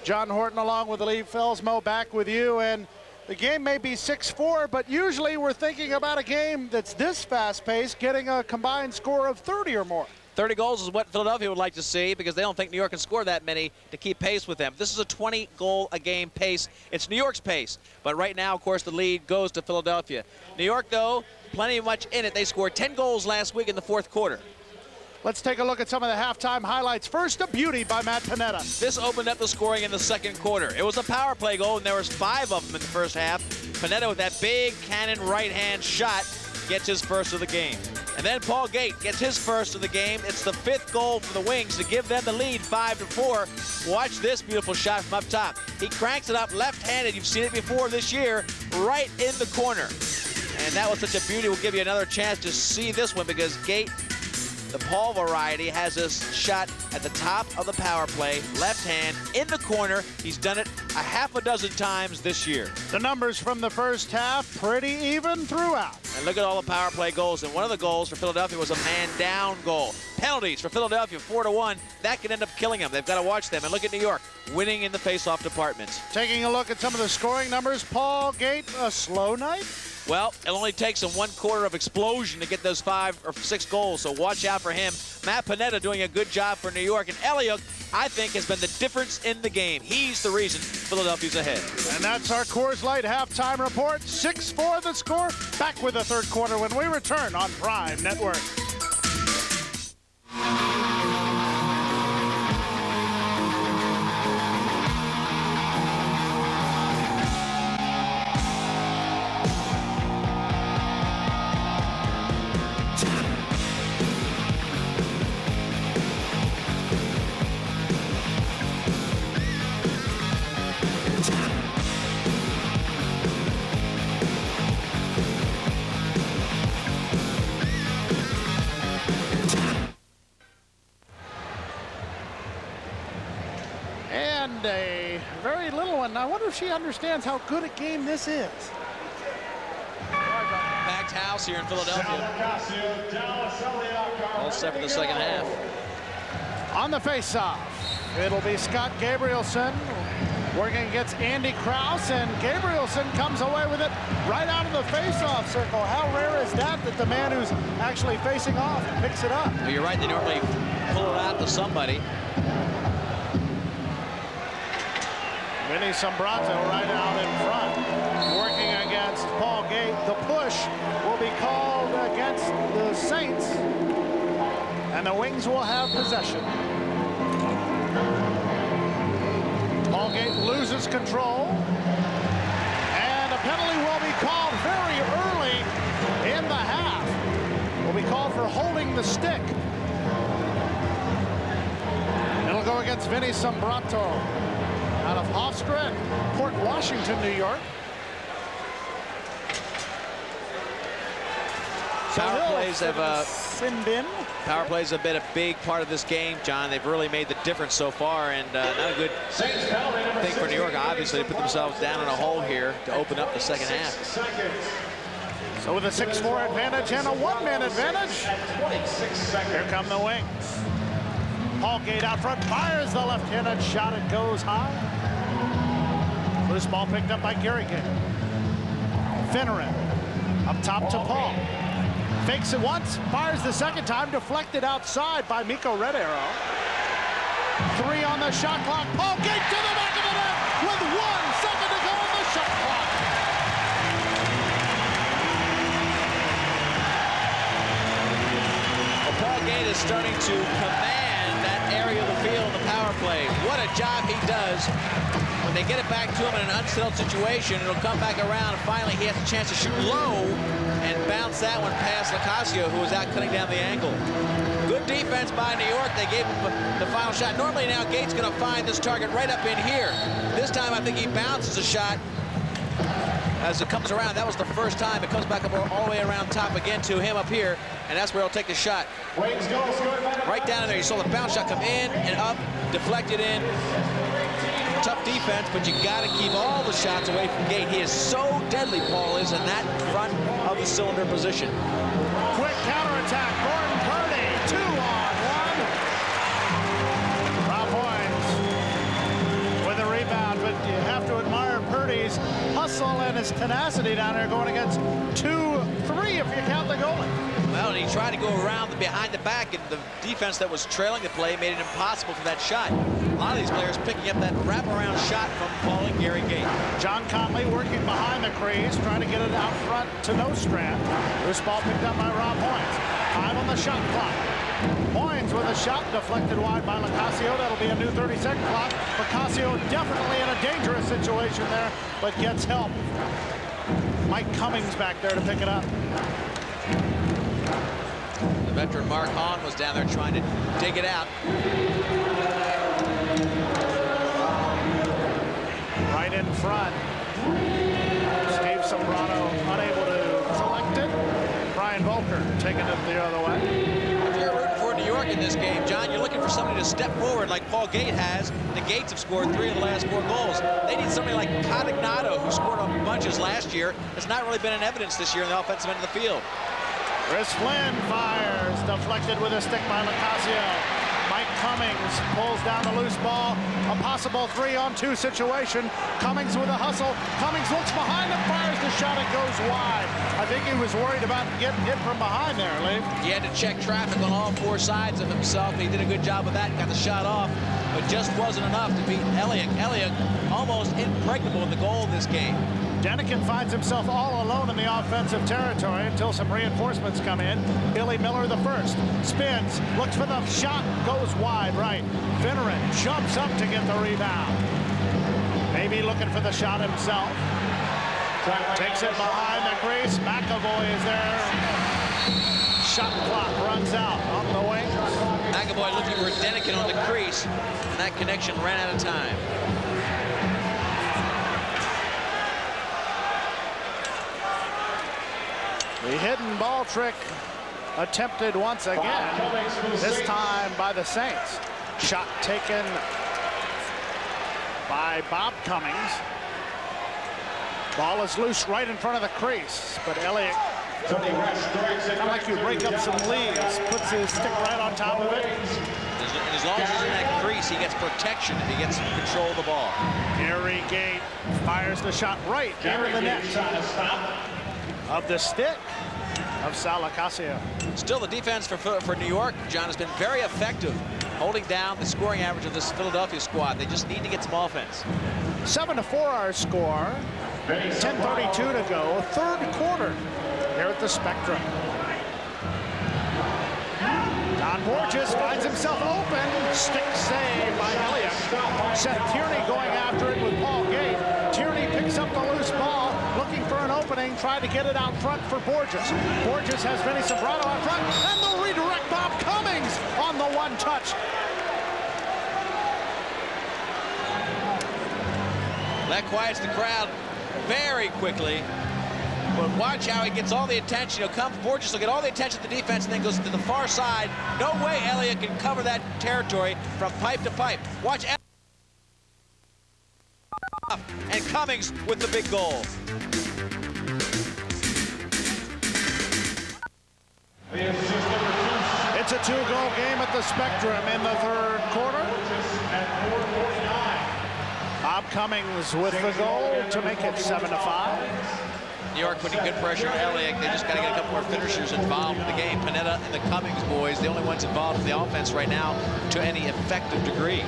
John Horton along with Lee Felsmo back with you, and the game may be 6-4, but usually we're thinking about a game that's this fast-paced, getting a combined score of 30 or more. 30 goals is what Philadelphia would like to see because they don't think New York can score that many to keep pace with them. This is a 20-goal-a-game pace. It's New York's pace, but right now, of course, the lead goes to Philadelphia. New York, though, plenty much in it. They scored 10 goals last week in the 4th quarter. Let's take a look at some of the halftime highlights. First, a beauty by Matt Pineda. This opened up the scoring in the 2nd quarter. It was a power play goal, and there was 5 of them in the first half. Pineda with that big cannon right-hand shot gets his first of the game. And then Paul Gate gets his first of the game. It's the 5th goal for the Wings to give them the lead 5-4. Watch this beautiful shot from up top. He cranks it up left-handed. You've seen it before this year, right in the corner. And that was such a beauty. We'll give you another chance to see this one because Gate, the Paul variety, has this shot at the top of the power play, left hand, in the corner. He's done it a half a dozen times this year. The numbers from the first half, pretty even throughout. And look at all the power play goals. And one of the goals for Philadelphia was a man-down goal. Penalties for Philadelphia, 4-1. That could end up killing them. They've got to watch them. And look at New York, winning in the face-off department. Taking a look at some of the scoring numbers, Paul Gate, a slow night? Well, it only takes him 1 quarter of explosion to get those 5 or 6 goals, so watch out for him. Matt Pineda doing a good job for New York, and Eliuk, I think, has been the difference in the game. He's the reason Philadelphia's ahead. And that's our Coors Light halftime report. 6-4 the score. Back with the 3rd quarter when we return on Prime Network. and a very little one. I wonder if she understands how good a game this is. Packed house here in Philadelphia. All set for the second half. On the face-off, it'll be Scott Gabrielson working against Andy Krause, and Gabrielson comes away with it right out of the face-off circle. How rare is that the man who's actually facing off picks it up? Well, you're right, they normally pull it out to somebody. Vinny Sombrato right out in front, working against Paul Gate. The push will be called against the Saints, and the Wings will have possession. Paul Gate loses control, and a penalty will be called very early in the half. Will be called for holding the stick. It'll go against Vinny Sombrato out of Hofstra, Port Washington, New York. Power plays have been a big part of this game, John. They've really made the difference so far, and not a good thing for New York, obviously, to put themselves down in a hole here to open up the second half. So with a 6-4 advantage and a 1-man advantage, here come the Wings. Paul Gate out front, fires the left-handed shot. It goes high. Loose ball picked up by Gary Gate. Finneran up top to Paul. Fakes it once, fires the second time, deflected outside by Miko Redero. 3 on the shot clock. Paul Gate to the back of the net with 1 second to go on the shot clock. Well, Paul Gate is starting to command that area of the field in the power play. What a job he does. When they get it back to him in an unsettled situation, it'll come back around, and finally he has a chance to shoot low and bounce that one past Lacasio, who was out cutting down the angle. Good defense by New York. They gave him the final shot. Normally now Gate's going to find this target right up in here. This time I think he bounces a shot as it comes around. That was the first time. It comes back up all the way around top again to him up here, and that's where he'll take the shot. Right down in there. You saw the bounce shot come in and up, deflected in. Tough defense, but you got to keep all the shots away from Gate. He is so deadly, Paul is, in that front of the cylinder position. Quick counterattack. Gordon Purdy, 2-on-1. Rob Hoynes with a rebound, but you have to admire Purdy's hustle and his tenacity down there, going against 2-3 if you count the goalie. Well, and he tried to go around behind the back, and the defense that was trailing the play made it impossible for that shot. A lot of these players picking up that wraparound shot from Paul and Gary Gate. John Conley working behind the crease, trying to get it out front to Nostrand. Loose ball picked up by Rob Hoynes. 5 on the shot clock. Hoynes with a shot deflected wide by Lacasio. That'll be a new 30-second clock. Lacasio definitely in a dangerous situation there, but gets help. Mike Cummings back there to pick it up. The veteran Mark Hahn was down there trying to dig it out. Right in front. Steve Sombrato unable to collect it. Brian Volker taking it the other way. If you're rooting for New York in this game, John, you're looking for somebody to step forward like Paul Gate has. The Gates have scored 3 of the last 4 goals. They need somebody like Cotignato, who scored on bunches last year. Has not really been in evidence this year in the offensive end of the field. Chris Flynn fires, deflected with a stick by Lacasio. Mike Cummings pulls down the loose ball. A possible 3-on-2 situation. Cummings with a hustle. Cummings looks behind and fires the shot. It goes wide. I think he was worried about getting hit from behind there, Lee. He had to check traffic on all 4 sides of himself. He did a good job of that, got the shot off, but just wasn't enough to beat Elliott. Elliott almost impregnable in the goal of this game. Denikin finds himself all alone in the offensive territory until some reinforcements come in. Billy Miller the first. Spins, looks for the shot, goes wide right. Finneran jumps up to get the rebound. Maybe looking for the shot himself. Takes it behind the crease. McAvoy is there. Shot clock runs out on the wing. McAvoy looking for Denikin on the crease, and that connection ran out of time. The hidden ball trick attempted once again, this time by the Saints. Shot taken by Bob Cummings. Ball is loose right in front of the crease, but Elliott, kind of like you break up some leaves, puts his stick right on top of it. And as long as he's in that crease, he gets protection if he gets control of the ball. Gary Gate fires the shot right into the net of the stick of Sal Locascio. Still, the defense for New York, John, has been very effective, holding down the scoring average of this Philadelphia squad. They just need to get some offense. 7-4 our score. 10:32 to go. Third quarter here at the Spectrum. Don Borges finds himself open. Stick save by Elliott. Seth Tierney going after it with Paul Gate. Tierney picks up the loose ball, looking for an opening, tried to get it out front for Borges. Borges has Vinny Sombrado out front, and the redirect. Bob Cummings on the one touch. That quiets the crowd very quickly. But watch how he gets all the attention. He'll come, Borges will get all the attention of the defense and then goes to the far side. No way Elliott can cover that territory from pipe to pipe. Watch and Cummings with the big goal. It's a two-goal game at the Spectrum in the third quarter. Bob Cummings with the goal to make it 7-5. New York putting good pressure on Elliott. They just got to get a couple more finishers involved in the game. Panetta and the Cummings boys, the only ones involved in the offense right now to any effective degree.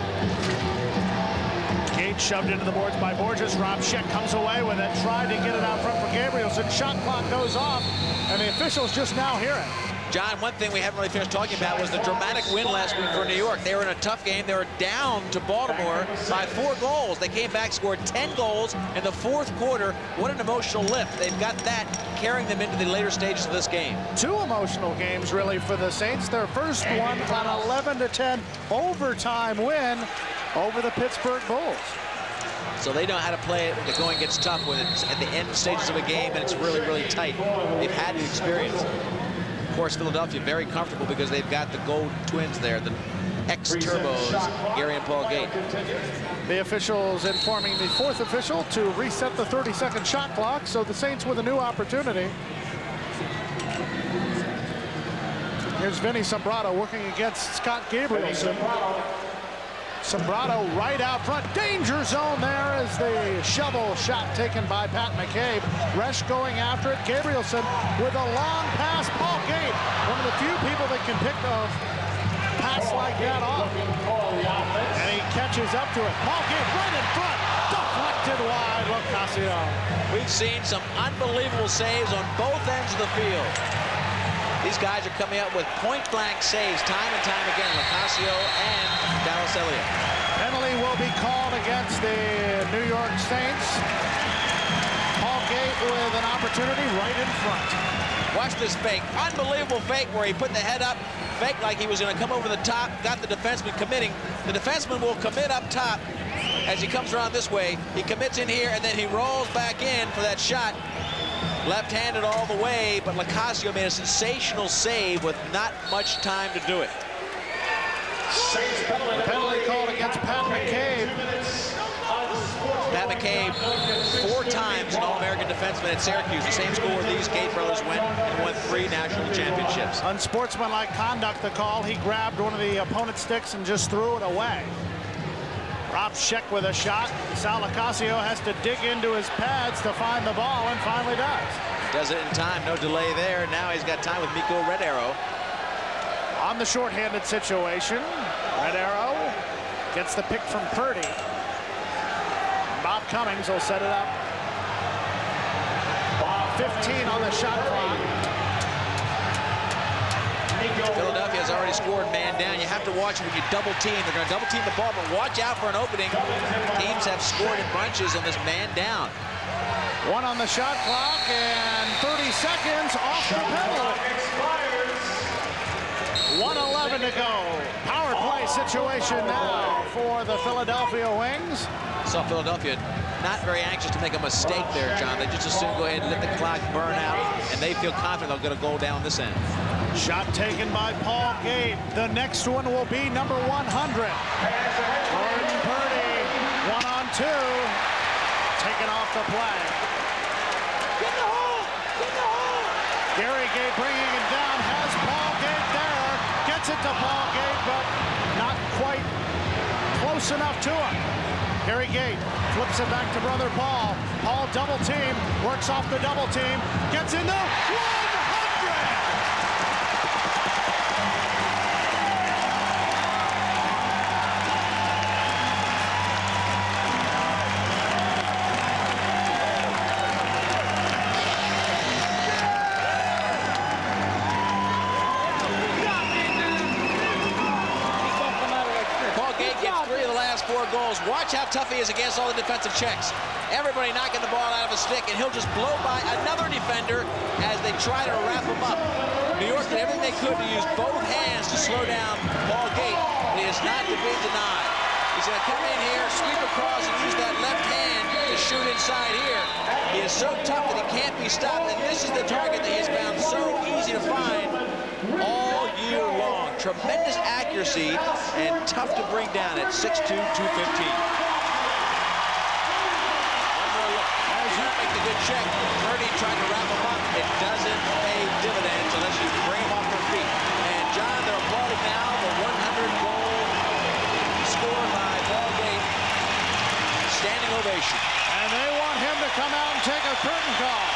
Gate shoved into the boards by Borges. Rob Scheck comes away with it. Tried to get it out front for Gabrielson. Shot clock goes off, and the officials just now hear it. John, one thing we haven't really finished talking about was the dramatic win last week for New York. They were in a tough game. They were down to Baltimore by 4 goals. They came back, scored 10 goals in the fourth quarter. What an emotional lift. They've got that carrying them into the later stages of this game. 2 emotional games, really, for the Saints. Their first one on 11-10 overtime win over the Pittsburgh Bulls. So they know how to play it when the going gets tough, when it's at the end stages of a game and it's really, really tight. They've had the experience. Of course, Philadelphia very comfortable because they've got the gold twins there, the ex-turbos, Gary and Paul Gate. The officials informing the 4th official to reset the 30-second shot clock, so the Saints with a new opportunity. Here's Vinny Sombrado working against Scott Gabrielson. Sombrado right out front. Danger zone there as the shovel shot taken by Pat McCabe. Resch going after it. Gabrielson with a long pass. Paul Gate, one of the few people that can pick a pass like that off. And he catches up to it. Paul Gate right in front. Deflected wide. Locascio. We've seen some unbelievable saves on both ends of the field. These guys are coming up with point-blank saves time and time again, Locascio and Dallas Elliott. Penalty will be called against the New York Saints. Paul Gate with an opportunity right in front. Watch this fake. Unbelievable fake where he put the head up, fake like he was going to come over the top, got the defenseman committing. The defenseman will commit up top as he comes around this way. He commits in here, and then he rolls back in for that shot. Left-handed all the way, but Locascio made a sensational save with not much time to do it. The penalty called against Pat McCabe. Pat McCabe, 4 times an All-American defenseman at Syracuse, the same school where these Gate brothers went and won 3 national championships. Unsportsmanlike conduct, the call. He grabbed one of the opponent's sticks and just threw it away. Rob Scheck with a shot. Sal Locascio has to dig into his pads to find the ball, and finally does. Does it in time, no delay there. Now he's got time with Mikko Red Arrow. On the shorthanded situation, Red Arrow gets the pick from Purdy. Bob Cummings will set it up. 15 on the shot clock. Philadelphia has already scored man down. You have to watch when you double team. They're going to double team the ball, but watch out for an opening. Teams have scored in bunches on this man down. 1 on the shot clock and 30 seconds off the penalty. 1:11 to go. Power play situation now for the Philadelphia Wings. Saw Philadelphia not very anxious to make a mistake there, John. They just as soon go ahead and let the clock burn out, and they feel confident they'll get a goal down this end. Shot taken by Paul Gate. The next one will be number 100. Jordan Purdy, 1-on-2 2. Taken off the play. Get the hole! Get the hole! Gary Gate bringing him down, has Paul Gate there. Gets it to Paul Gate, but not quite close enough to him. Gary Gate flips it back to brother Paul. Paul double team, works off the double team, gets in there, 100! Paul Gate gets 3 of the last 4 goals. Watch how tough he is against all the defensive checks. Everybody knocking the ball out of his stick, and he'll just blow by another defender as they try to wrap him up. New York did everything they could to use both hands to slow down Paul Gate, but he is not to be denied. He's going to come in here, sweep across, and use that left hand to shoot inside here. He is so tough that he can't be stopped, and this is the target that he has found so easy to find all year long. Tremendous accuracy and tough to bring down at 6'2", 215. Make the good check. Purdy trying to wrap him up. It doesn't pay dividends unless you bring him off their feet. And John, they're applauding now the 100-goal score by Paul Gate. Standing ovation. And they want him to come out and take a curtain call.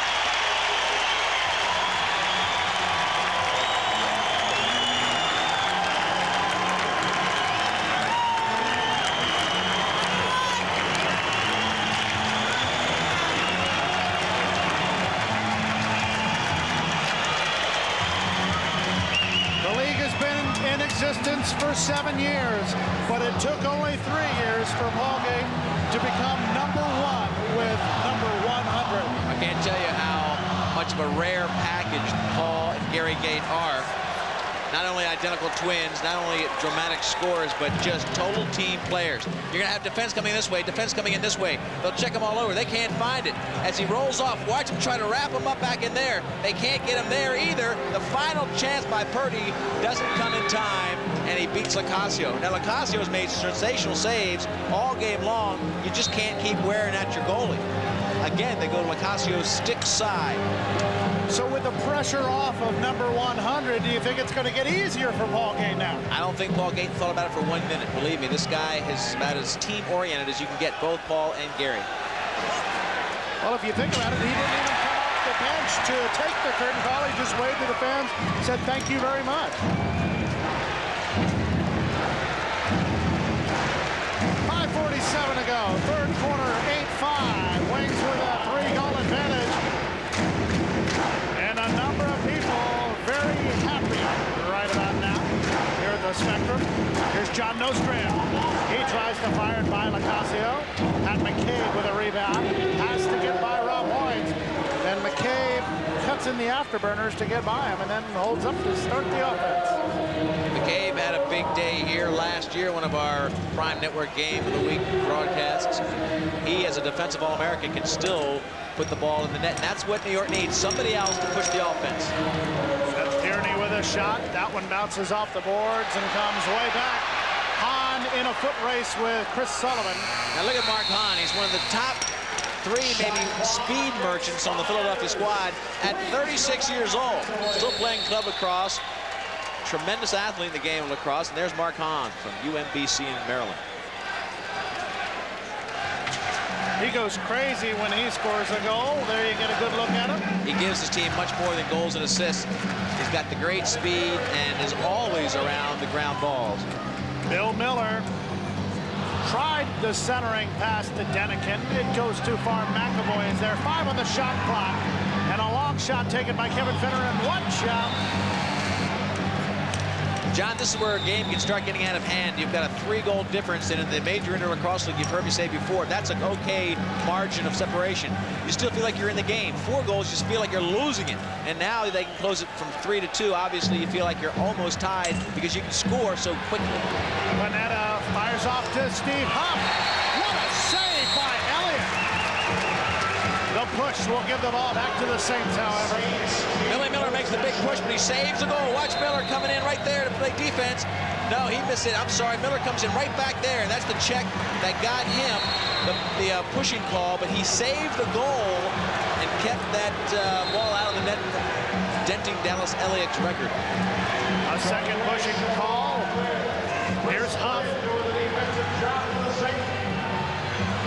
Existence for 7 years, but it took only 3 years for Paul Gate to become #1 with number 100. I can't tell you how much of a rare package Paul and Gary Gate are. Not only identical twins, not only dramatic scores, but just total team players. You're going to have defense coming this way, defense coming in this way. They'll check him all over. They can't find it. As he rolls off, watch him try to wrap him up back in there. They can't get him there either. The final chance by Purdy doesn't come in time, and he beats Lacasio. Now, Lacasio has made sensational saves all game long. You just can't keep wearing at your goalie. Again, they go to Lacasio's stick side. So with the pressure off of number 100, do you think it's going to get easier for Paul Gate now? I don't think Paul Gate thought about it for 1 minute. Believe me, this guy is about as team-oriented as you can get, both Paul and Gary. Well, if you think about it, he didn't even come off the bench to take the curtain call. He just waved to the fans, said thank you very much. 5:47 to go. Third quarter, 8-5. Wings with a 3-goal advantage. And a number of people very happy right about now here at the Spectrum. Here's John Nostrom. He tries to fire it by Lacasio. Pat McCabe with a rebound. Has to get by Rob Hoynes. Then McCabe cuts in the afterburners to get by him and then holds up to start the offense. McCabe had a big day here last year, one of our Prime Network Game of the Week broadcasts. He, as a defensive All-American, can still put the ball in the net, and that's what New York needs, somebody else to push the offense. Seth Tierney with a shot. That one bounces off the boards and comes way back. Hahn in a foot race with Chris Sullivan. Now look at Mark Hahn. He's one of the top 3 maybe speed merchants on the Philadelphia squad at 36 years old. Still playing club lacrosse. Tremendous athlete in the game of lacrosse. And there's Mark Hahn from UMBC in Maryland. He goes crazy when he scores a goal. There you get a good look at him. He gives his team much more than goals and assists. He's got the great speed and is always around the ground balls. Bill Miller tried the centering pass to Denikin. It goes too far. McAvoy is there. 5 on the shot clock. And a long shot taken by Kevin Finner and 1 shot. John, this is where a game can start getting out of hand. You've got a 3-goal difference, and in the Major Indoor Lacrosse League, you've heard me say before, that's an okay margin of separation. You still feel like you're in the game. 4 goals, you just feel like you're losing it. And now they can close it from 3 to 2. Obviously, you feel like you're almost tied because you can score so quickly. Panetta fires off to Steve Huff. What a save by Elliott. The push will give the ball back to the Saints, however. Billy Miller makes the big push, but he saves the goal. Watch Miller coming in right there to play defense. No, he missed it. I'm sorry. Miller comes in right back there. That's the check that got him the pushing call, but he saved the goal and kept that ball out of the net, denting Dallas Elliott's record. A second pushing call. Here's Huff.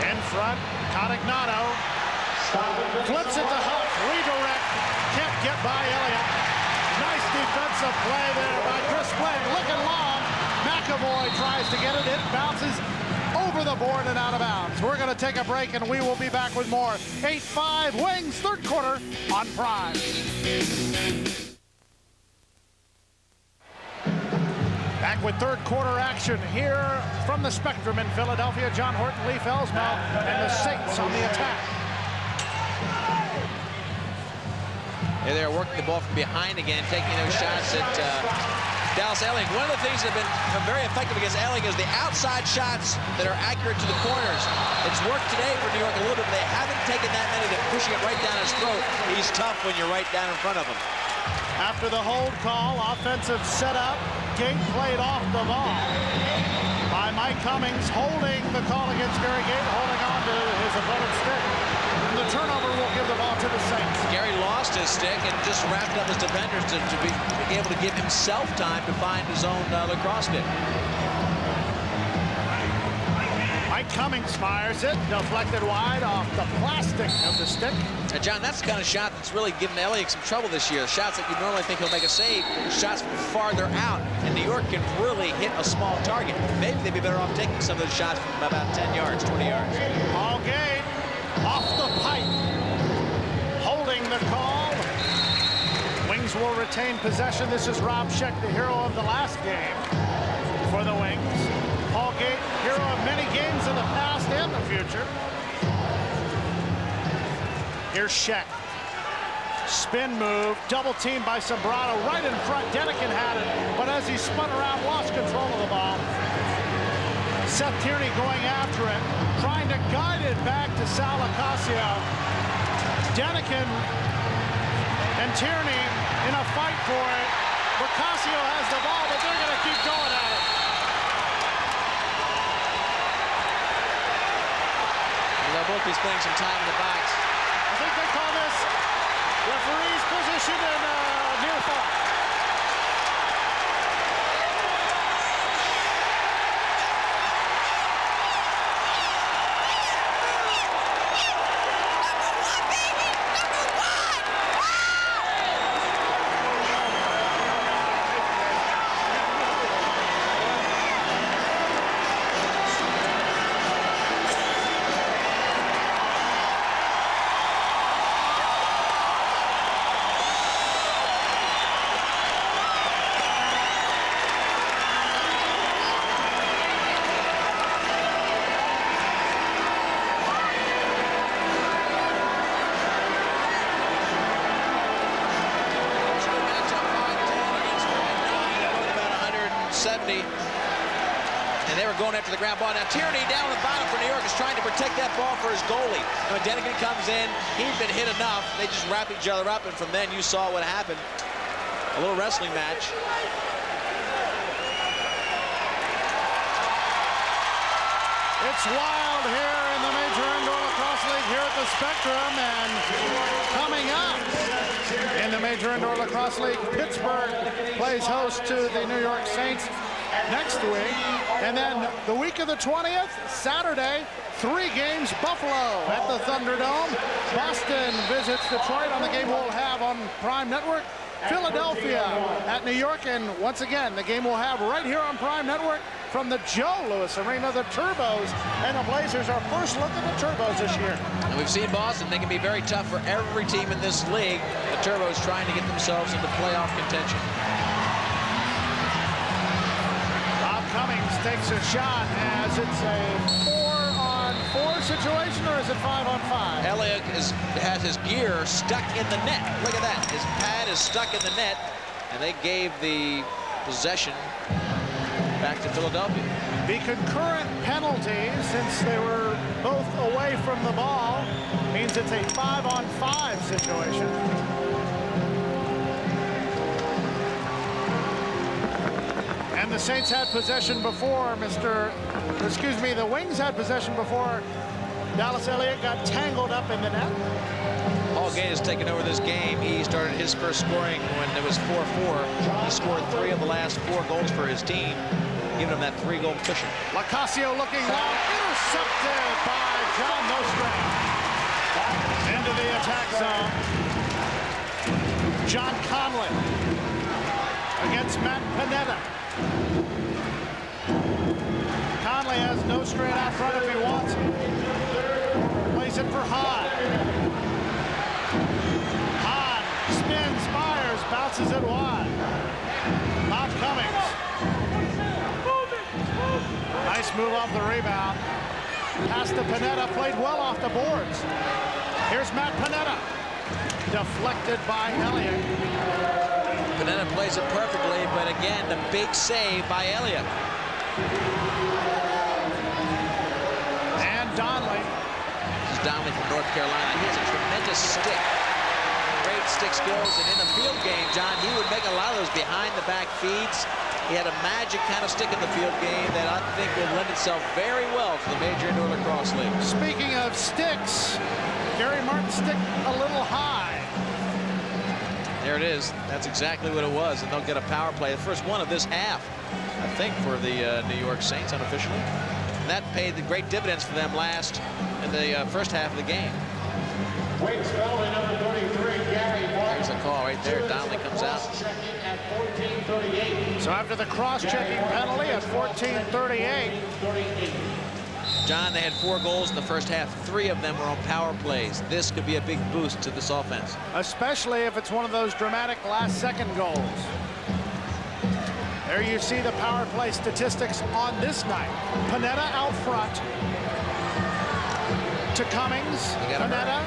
In front, Cotignato. Flips it to Huff. Redirect. Can't get by Elliott. Nice defensive play there by Chris Flynn. Looking long. McAvoy tries to get it. It bounces over the board and out of bounds. We're going to take a break, and we will be back with more 8-5 Wings third quarter on Prime. Back with third quarter action here from the Spectrum in Philadelphia. John Horton, Leif Elsmo, and the Saints on the attack. Yeah, they're working the ball from behind again, taking those shots at Dallas Elliott. One of the things that have been very effective against Elliott is the outside shots that are accurate to the corners. It's worked today for New York a little bit, but they haven't taken that many. They're pushing it right down his throat. He's tough when you're right down in front of him. After the hold call, offensive setup, Gate played off the ball by Mike Cummings, holding the call against Gary Gate, holding on to his opponent's stick. The turnover will give the ball to the Saints. Gary lost his stick and just wrapped up his defenders to be able to give himself time to find his own lacrosse stick. Mike Cummings fires it, deflected wide off the plastic of the stick. And John, that's the kind of shot that's really given Elliott some trouble this year. Shots that you normally think he'll make a save, shots from farther out, and New York can really hit a small target. Maybe they'd be better off taking some of those shots from about 10 yards, 20 yards. All game, off the pipe, holding the call. Wings will retain possession. This is Rob Scheck, the hero of the last game for the Wings. Paul Gate, hero of many games in the past and the future. Here's Scheck. Spin move, double team by Sombrado right in front. Denikin had it, but as he spun around, lost control of the ball. Seth Tierney going after it, trying to guide it back to Sal Locascio. Denikin and Tierney in a fight for it. Locascio has the ball, but they're going to keep going at it. They'll both be spending some time in the box. I think they call this referee's position in near fall. And they were going after the ground ball. Now Tierney down the bottom for New York is trying to protect that ball for his goalie. And when Denikin comes in, he's been hit enough. They just wrap each other up, and from then you saw what happened. A little wrestling match. It's wild here in the Major Indoor Lacrosse League here at the Spectrum, and coming up in the Major Indoor Lacrosse League, Pittsburgh plays host to the New York Saints next week, and then the week of the 20th, Saturday, 3 games, Buffalo at the Thunderdome. Boston visits Detroit on the game we'll have on Prime Network. Philadelphia at New York, and once again, the game we'll have right here on Prime Network from the Joe Louis Arena, the Turbos and the Blazers. Our first look at the Turbos this year. And we've seen Boston. They can be very tough for every team in this league. The Turbos trying to get themselves into playoff contention. Rob Cummings takes a shot as it's a 4-on-4 situation, or is it 5-on-5? Elliott has his gear stuck in the net. Look at that. His pad is stuck in the net, and they gave the possession back to Philadelphia. The concurrent penalties, since they were both away from the ball, Means it's a 5-on-5 situation. And the Saints had possession before the Wings had possession before Dallas Elliott got tangled up in the net. Paul Gay has taken over this game. He started his first scoring when it was 4-4. He scored 3 of the last 4 goals for his team, giving him that 3-goal cushion. Lacasio looking long, intercepted by John Nostran. Into the attack zone. John Conley against Matt Panetta. Conley has Nostran out front if he wants it. Plays it for Hahn. Hahn spins, fires, bounces it wide. Bob Cummings. Nice move off the rebound. Pass to Panetta, played well off the boards. Here's Matt Panetta. Deflected by Elliott. Panetta plays it perfectly, but again, the big save by Elliott. And Donnelly. This is Donnelly from North Carolina. He has a tremendous stick. Great stick skills, and in the field game, John, he would make a lot of those behind-the-back feeds. He had a magic kind of stick in the field game that I think will lend itself very well to the Major Indoor Lacrosse League. Speaking of sticks, Gary Martin's stick a little high. There it is. That's exactly what it was, and they'll get a power play. The first one of this half, I think, for the New York Saints unofficially. And that paid the great dividends for them last in the first half of the game. Wings penalty number 33, Gary Martin. There's a call right there. Donnelly comes out. At 14:38. So after the cross-checking penalty at 14:38. John, they had 4 goals in the first half. 3 of them were on power plays. This could be a big boost to this offense. Especially if it's one of those dramatic last-second goals. There you see the power play statistics on this night. Panetta out front to Cummings. Panetta.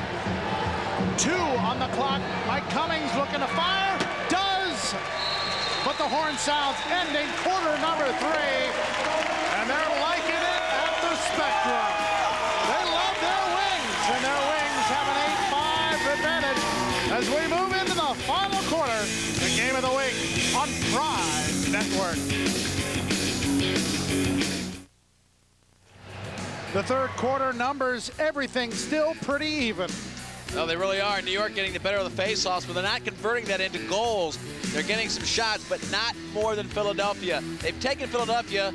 2 on the clock. Mike Cummings looking to fire. Does. But the horn sounds, ending quarter number 3. And they're liking it at the Spectrum. They love their Wings, and their Wings have an 8-5 advantage as we move into the final quarter. The Game of the Week on Prime Network. The third quarter numbers, everything still pretty even. Well, they really are. New York getting the better of the face-offs, but they're not converting that into goals. They're getting some shots, but not more than Philadelphia. They've taken Philadelphia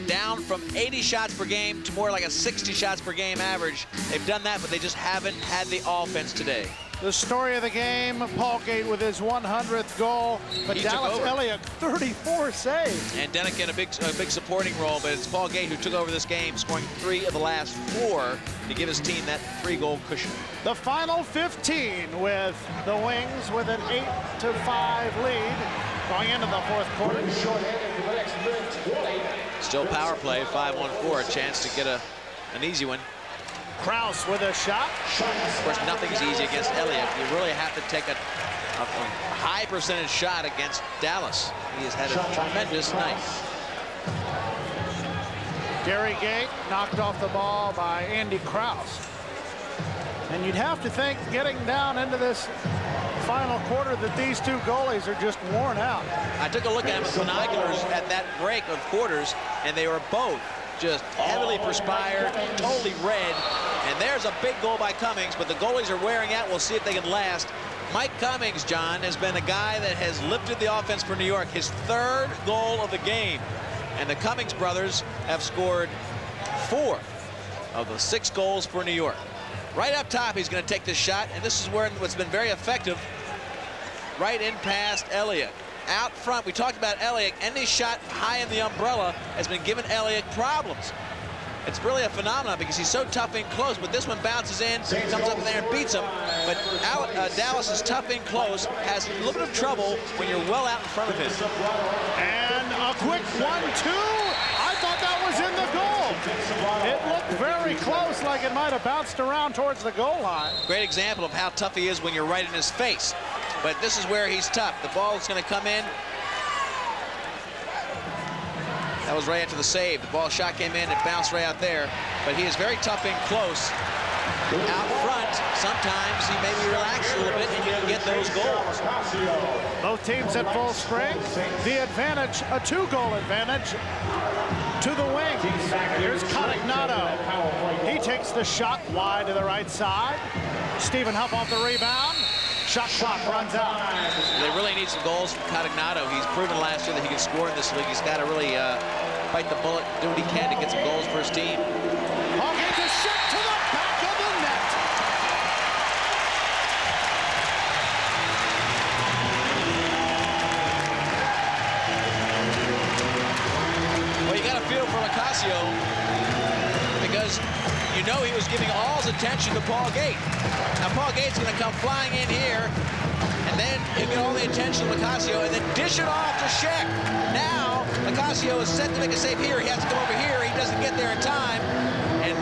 down from 80 shots per game to more like a 60 shots per game average. They've done that, but they just haven't had the offense today. The story of the game, Paul Gate with his 100th goal, but Dallas Elliott 34 saves. And Denikin a big supporting role, but it's Paul Gate who took over this game, scoring 3 of the last 4 to give his team that 3-goal cushion. The final 15 with the Wings with an 8-5 lead going into the fourth quarter. Still power play, 5-1-4, a chance to get an easy one. Kraus with a shot. Of course, nothing's easy against Elliott. You really have to take a high percentage shot against Dallas. He has had a tremendous night. Gary Gate knocked off the ball by Andy Kraus. And you'd have to think, getting down into this final quarter, that these 2 goalies are just worn out. I took a look at them with binoculars at that break of quarters, and they were both just heavily perspired, totally red. And there's a big goal by Cummings, but the goalies are wearing out. We'll see if they can last. Mike Cummings, John, has been a guy that has lifted the offense for New York, his 3rd goal of the game. And the Cummings brothers have scored 4 of the 6 goals for New York. Right up top, he's going to take this shot, and this is where what's been very effective. Right in past Elliott. Out front, we talked about Elliott. Any shot high in the umbrella has been giving Elliott problems. It's really a phenomenon because he's so tough in close, but this one bounces in, comes up in there and beats him. But Dallas is tough in close, has a little bit of trouble when you're well out in front of him. And a quick 1-2. I thought that was in the goal. It looked very close, like it might have bounced around towards the goal line. Great example of how tough he is when you're right in his face. But this is where he's tough. The ball is going to come in. That was right after the save. The ball shot came in, it bounced right out there. But he is very tough in close. out front, sometimes he maybe relaxes a little bit and you can get those goals. Both teams at full strength. The advantage, a 2-goal advantage to the wings. Here's Cotignato. He takes the shot wide to the right side. Stephen Huff off the rebound. Shot clock runs out. They really need some goals from Cotignato. He's proven last year that he can score in this league. He's got to really bite the bullet, do what he can to get some goals for his team. Hawkins a shot to the back of the net. Well, you got to feel for Lacasio because you know he was giving all his attention to Paul Gate. Now, Paul Gate's going to come flying in here, and then he'll get all the attention to Lacasio, and then dish it off to Sheck. Now, Lacasio is set to make a save here. He has to come over here. He doesn't get there in time, and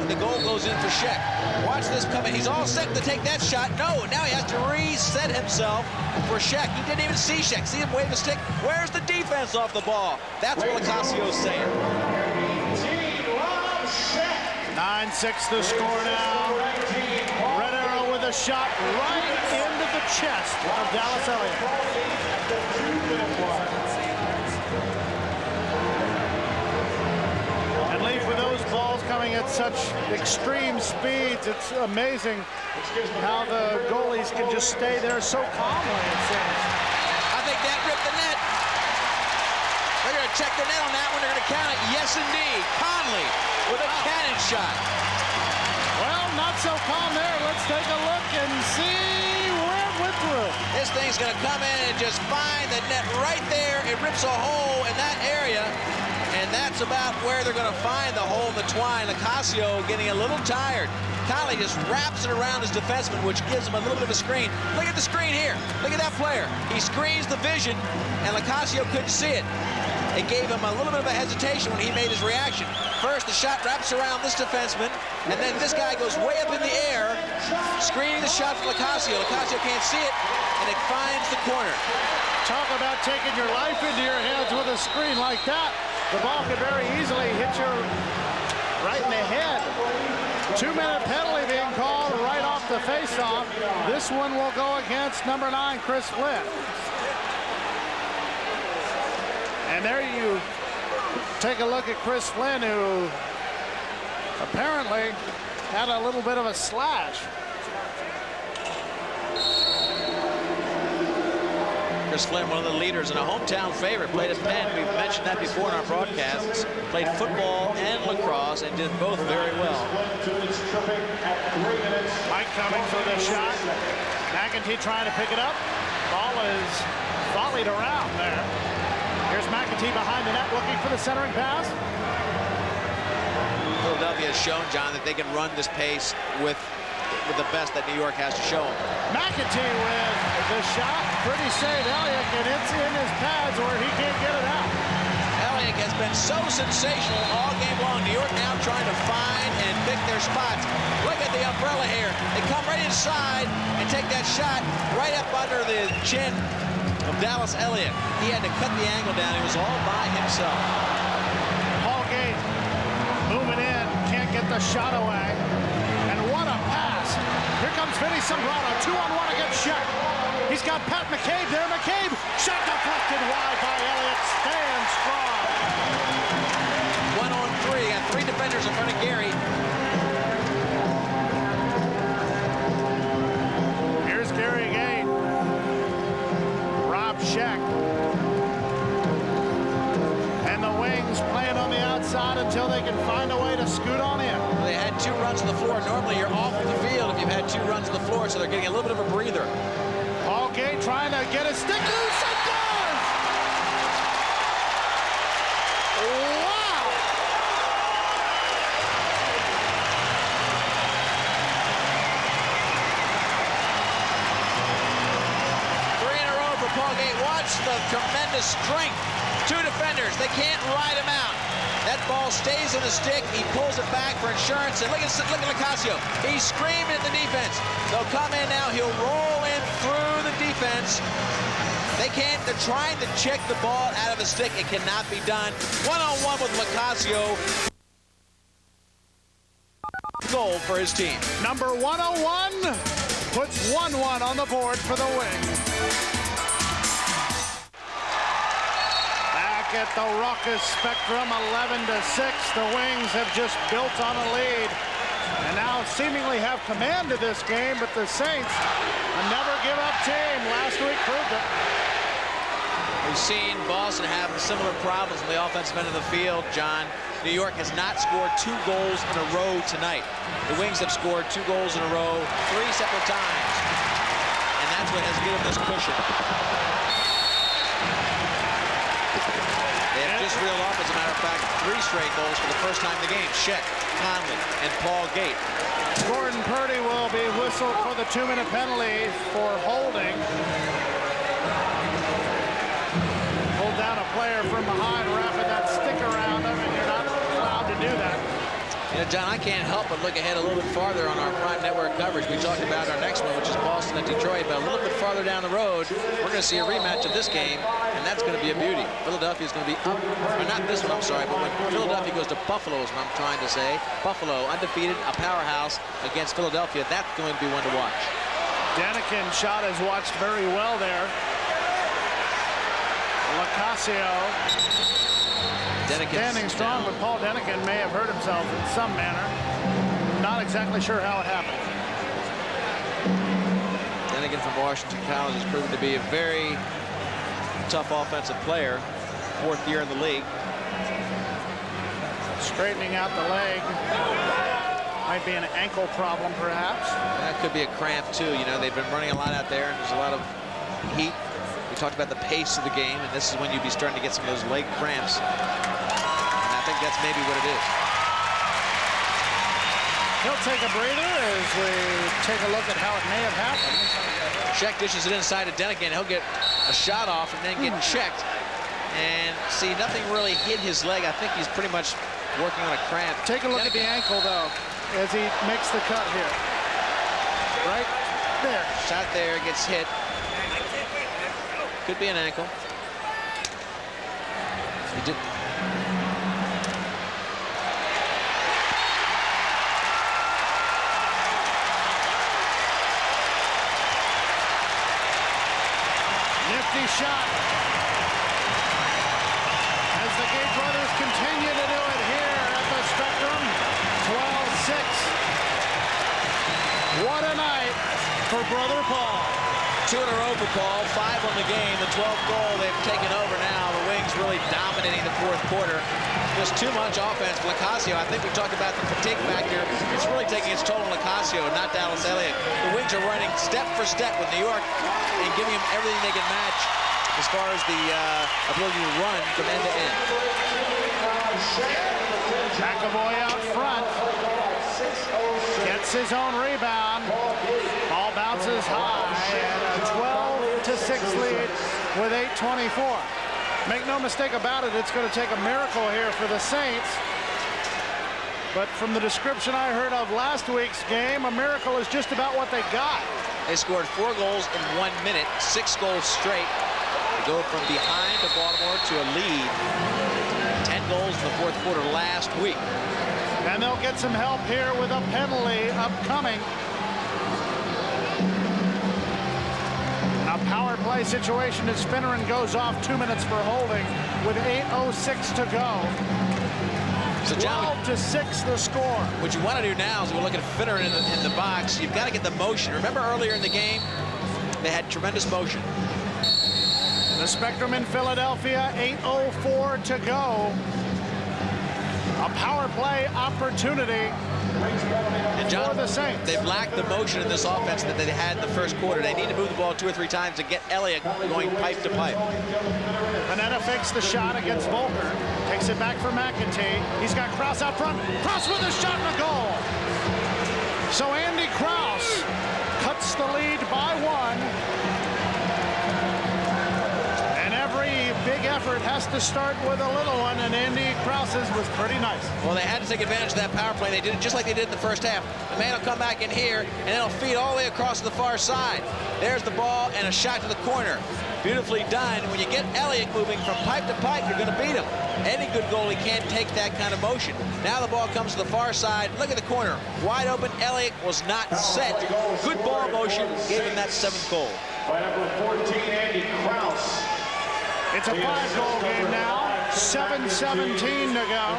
the goal goes in for Sheck. Watch this come in. He's all set to take that shot. No, now he has to reset himself for Sheck. He didn't even see Sheck. See him wave the stick? Where's the defense off the ball? That's what Lacasio's saying. 9-6 the score now. Red Arrow with a shot right into the chest of Dallas Elliott. And Leaf, with those balls coming at such extreme speeds, it's amazing how the goalies can just stay there so calmly, it seems. I think that ripped the net. They're going to check the net on that one. They're going to count it. Yes, indeed. Conley with a cannon shot. Well, not so calm there. Let's take a look and see where it went through. This thing's going to come in and just find the net right there. It rips a hole in that area, and that's about where they're going to find the hole in the twine. Lacasio getting a little tired. Conley just wraps it around his defenseman, which gives him a little bit of a screen. Look at the screen here. Look at that player. He screens the vision, and Lacasio couldn't see it. It gave him a little bit of a hesitation when he made his reaction. First, the shot wraps around this defenseman, and then this guy goes way up in the air, screening the shot for Lacasio. Lacasio can't see it, and it finds the corner. Talk about taking your life into your hands with a screen like that. The ball could very easily hit you right in the head. 2-minute penalty being called right off the face-off. This one will go against number 9, Chris Flynn. And there you take a look at Chris Flynn, who apparently had a little bit of a slash. Chris Flynn, one of the leaders and a hometown favorite, played at Penn. We've mentioned that before in our broadcasts. Played football and lacrosse and did both very well. Mike Cummings with a shot. McEntee trying to pick it up. Ball is volleyed around there. Here's McEntee behind the net looking for the centering pass. Philadelphia has shown, John, that they can run this pace with the best that New York has to show them. McEntee with the shot. Pretty safe, Elliott, and it's in his pads where he can't get it out. Elliott has been so sensational all game long. New York now trying to find and pick their spots. Look at the umbrella here. They come right inside and take that shot right up under the chin of Dallas Elliott. He had to cut the angle down. He was all by himself. Paul Gate moving in, can't get the shot away. And what a pass. Here comes Vinny Sombrano, 2-on-1 against Sheck. He's got Pat McCabe there. McCabe, shot deflected wide by Elliott. Stand strong. 1-on-3, and 3 defenders in front of Gary. Here's Gary Gate. Rob Sheck. And the Wings playing on the outside until they can find a way to scoot on in. They had 2 runs on the floor. Normally you're off the field if you've had 2 runs on the floor, so they're getting a little bit of a breather. Paul Gate trying to get a stick loose and does! Wow! 3 in a row for Paul Gate. Watch the tremendous strength. 2 defenders. They can't ride him out. That ball stays on the stick. He pulls it back for insurance. And look at Lacasio. He's screaming at the defense. They'll come in now. He'll roll in through the defense. They're trying to check the ball out of the stick. It cannot be done. 1-on-1 with Lacasio. goal for his team. Number 101 puts 1-1 on the board for the Wings. Back at the raucous Spectrum, 11-6. The Wings have just built on a lead and now seemingly have command of this game, but the Saints, a never-give-up team, last week proved it. We've seen Boston have similar problems on the offensive end of the field, John. New York has not scored 2 goals in a row tonight. The Wings have scored 2 goals in a row 3 separate times, and that's what has given them this cushion. They have just reeled off, as a matter of fact, 3 straight goals for the first time in the game. Sheck, Conley, and Paul Gate. Gordon Purdy will be whistled for the 2-minute penalty for holding. Pulled down a player from behind, wrapping that stick around him, and you're not allowed to do that. You know, John, I can't help but look ahead a little bit farther on our Prime Network coverage. We talked about our next one, which is Boston at Detroit, but a little bit farther down the road, we're going to see a rematch of this game, and that's going to be a beauty. Philadelphia is going to be up, or not this one, I'm sorry, but when Philadelphia goes to Buffalo is what I'm trying to say. Buffalo, undefeated, a powerhouse against Philadelphia. That's going to be one to watch. Danikin's shot is watched very well there. Lacrosse standing strong, but Paul Danikin may have hurt himself in some manner. Not exactly sure how it happened. Danikin from Washington College has proven to be a very tough offensive player. 4th year in the league. Straightening out the leg. Might be an ankle problem, perhaps. That could be a cramp, too. You know, they've been running a lot out there, and there's a lot of heat. We talked about the pace of the game, and this is when you'd be starting to get some of those leg cramps. And I think that's maybe what it is. He'll take a breather as we take a look at how it may have happened. Sheck dishes it inside to Danikin. He'll get a shot off and then get checked. And see, nothing really hit his leg. I think he's pretty much working on a cramp. Take a look at the ankle, though, as he makes the cut here. Right there. Shot there, gets hit. Could be an ankle. He did. Nifty shot. As the Gate brothers continue to do it here at the Spectrum. 12-6. What a night for Brother Paul. 2 in a row for Paul, 5 on the game. The 12th goal they've taken over now. The Wings really dominating the 4th quarter. Just too much offense. Lacrosse, I think we talked about the fatigue factor. It's really taking its toll on Lacrosse, not Dallas Elliott. The Wings are running step for step with New York and giving them everything they can match as far as the ability to run from end to end. McAvoy out front. Gets his own rebound. Ball bounces high and a 12-6 lead with 8:24. Make no mistake about it, it's going to take a miracle here for the Saints. But from the description I heard of last week's game, a miracle is just about what they got. They scored 4 goals in 1 minute, 6 goals straight. They go from behind to Baltimore to a lead. 10 goals in the 4th quarter last week. And they'll get some help here with a penalty upcoming. A power play situation as Finneran goes off 2 minutes for holding with 8:06 to go. So John, 12-6 the score. what you want to do now is we look at Finneran in the box. You've got to get the motion. Remember earlier in the game, they had tremendous motion. The Spectrum in Philadelphia, 8:04 to go. A power play opportunity And John, for the Saints. they've lacked the motion in this offense that they had in the 1st quarter. They need to move the ball 2 or 3 times to get Elliott going pipe to pipe. Panetta fakes the shot against Volker. Takes it back for McEntee. He's got Krause out front. Krause with a shot and a goal. So Andy Krause cuts the lead by 1. And every big big effort has to start with a little one, and Andy Krause's was pretty nice. Well, they had to take advantage of that power play. They did it just like they did in the first half. The man will come back in here, and it'll feed all the way across to the far side. There's the ball and a shot to the corner. Beautifully done. When you get Elliott moving from pipe to pipe, you're going to beat him. Any good goalie can't take that kind of motion. Now the ball comes to the far side. Look at the corner. Wide open. Elliott was not set. Good ball motion. Gave him that 7th goal. By number 14, Andy Krause. It's a 5-goal game now. 7:17 to go.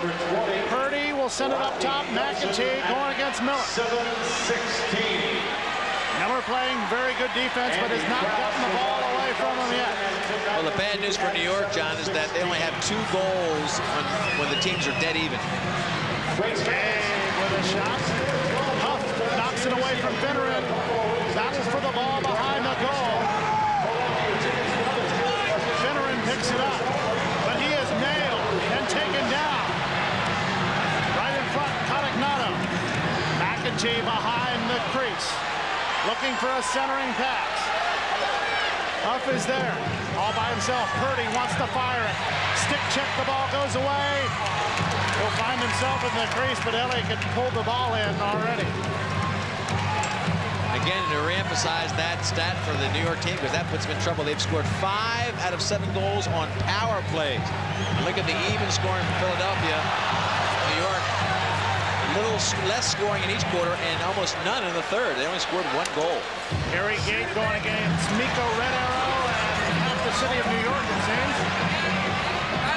Purdy will send it up top. McEntee going against Miller. 7-16. Miller playing very good defense, but has not gotten the ball away from him yet. Well, the bad news for New York, John, is that they only have 2 goals when the teams are dead even. Gay with a shot. Huff knocks it away from Finneran. Battles for the ball behind the goal. Finneran picks it up, but he is nailed and taken down. Right in front, Cotignato. McEntee behind the crease, looking for a centering pass. Huff is there, all by himself. Purdy wants to fire it. Stick check, the ball goes away. He'll find himself in the crease, but Elliott can pull the ball in already. Again, to reemphasize that stat for the New York team, because that puts them in trouble. They've scored 5 out of 7 goals on power plays. And look at the even scoring for Philadelphia. New York, a little less scoring in each quarter and almost none in the third. They only scored 1 goal. Gary Gate going against Miko Red Arrow and half the city of New York, it seems.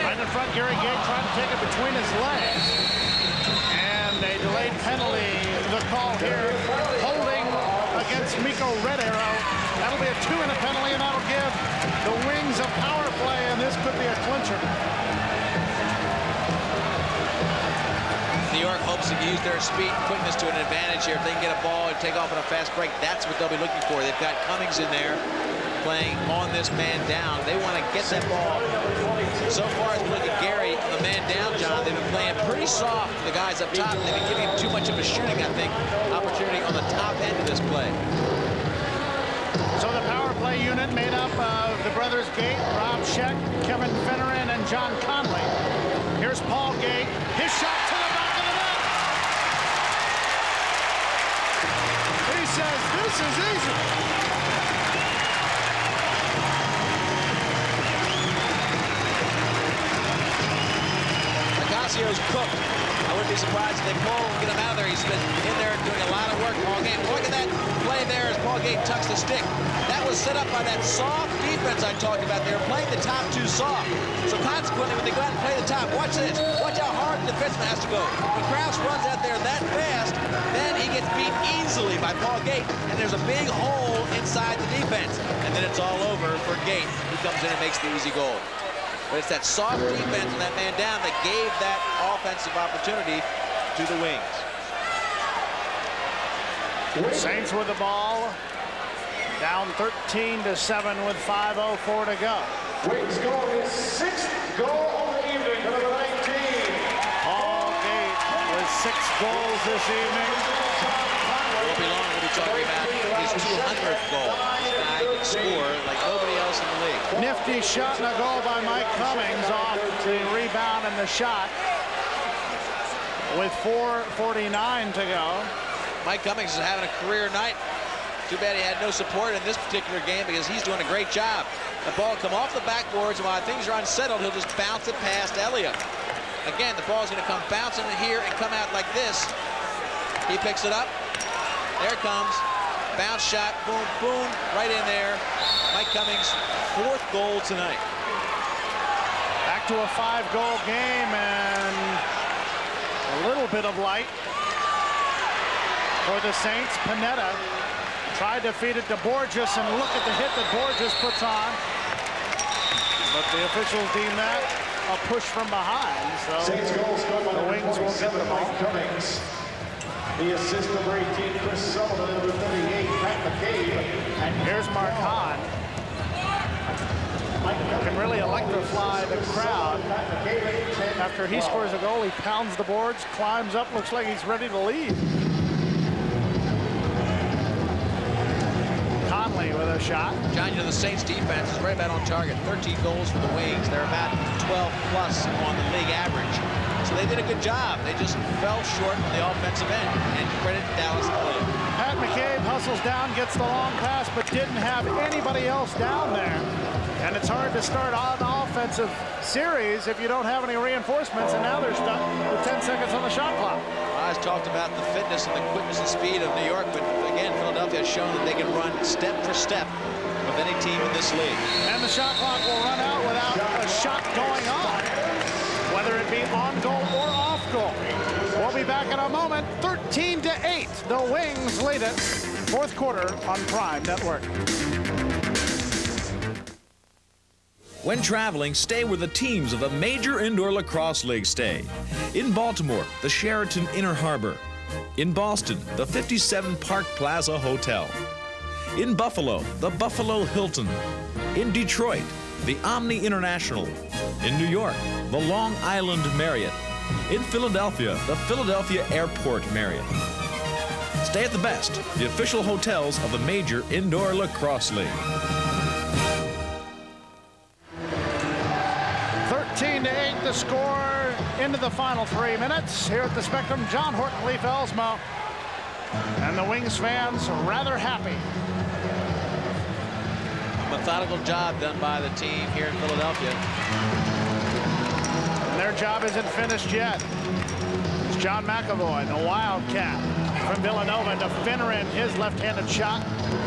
Right in front, Gary Gate trying to take it between his legs. And a delayed penalty, the call here. Holding against Miko Red Arrow. That'll be a 2 and a penalty, and that'll give the Wings a power play, and this could be a clincher. New York hopes to use their speed, putting this to an advantage here. If they can get a ball and take off on a fast break, that's what they'll be looking for. They've got Cummings in there playing on this man down. They want to get that ball. So far, as we look at Gary, the man down, John, they've been playing pretty soft to the guys up top. They've been giving him too much of a shooting, I think, opportunity on the top end of this play. So the power play unit made up of the brothers Gate, Rob Scheck, Kevin Finneran, and John Conley. Here's Paul Gate. His shot to the back of the net. He says, this is easy. Acasio's cooked. I wouldn't be surprised if they pull and get him out of there. He's been in there doing a lot of work all game. Look at that play there as Paul Gate tucks the stick. That was set up by that soft defense I talked about. They were playing the top 2 soft. So consequently, when they go out and play the top, watch this. Watch how hard the defenseman has to go. When Krause runs out there that fast, then he gets beat easily by Paul Gate, and there's a big hole inside the defense. And then it's all over for Gate, who comes in and makes the easy goal. But it's that soft defense and that man down that gave that offensive opportunity to the Wings. Saints with the ball. Down 13-7 with 5:04 to go. Wings score his 6th goal of the evening for number 19. Paul Gate with 6 goals this evening. It won't be long. We'll be talking about his 200th goal. This guy can score like nobody else in the league. Nifty shot and a goal by Mike Cummings off the rebound and the shot with 4:49 to go. Mike Cummings is having a career night. Too bad he had no support in this particular game because he's doing a great job. The ball come off the backboards, and while things are unsettled, he'll just bounce it past Elliott. Again, the ball's going to come bouncing in here and come out like this. He picks it up. There it comes. Bounce shot. Boom, boom. Right in there. Mike Cummings' 4th goal tonight. Back to a 5-goal game and a little bit of light for the Saints. Panetta tried to feed it to Borges, and look at the hit that Borges puts on. But the officials deem that a push from behind. So Saints goal scored by the Wings will get the ball. Cummings. The assist number 18, Chris Sullivan, number 38, Pat McCabe. And here's Mark Hahn. Can really electrify the crowd. After he scores a goal, he pounds the boards, climbs up, looks like he's ready to leave. Conley with the shot. John, you know, the Saints defense is right about on target. 13 goals for the Wings. They're about 12 plus on the league average. So they did a good job. They just fell short on the offensive end. And credit Dallas and Williams. Pat McCabe hustles down, gets the long pass, but didn't have anybody else down there. And it's hard to start on an offensive series if you don't have any reinforcements, and now they're stuck with 10 seconds on the shot clock. I talked about the fitness and the quickness and speed of New York, but again, Philadelphia has shown that they can run step for step with any team in this league. And the shot clock will run out without a shot going on, whether it be on goal or off goal. We'll be back in a moment. 13-8. The Wings lead it. Fourth quarter on Prime Network. When traveling, stay where the teams of the Major Indoor Lacrosse League stay. In Baltimore, the Sheraton Inner Harbor. In Boston, the 57 Park Plaza Hotel. In Buffalo, the Buffalo Hilton. In Detroit, the Omni International. In New York, the Long Island Marriott. In Philadelphia, the Philadelphia Airport Marriott. Stay at the best, the official hotels of the Major Indoor Lacrosse League. 13-8 the score into the final 3 minutes here at the Spectrum. John Horton, Leif Elsmo, and the Wings fans rather happy. Methodical job done by the team here in Philadelphia. And their job isn't finished yet. It's John McAvoy, the Wildcat from Villanova, defending his left-handed shot.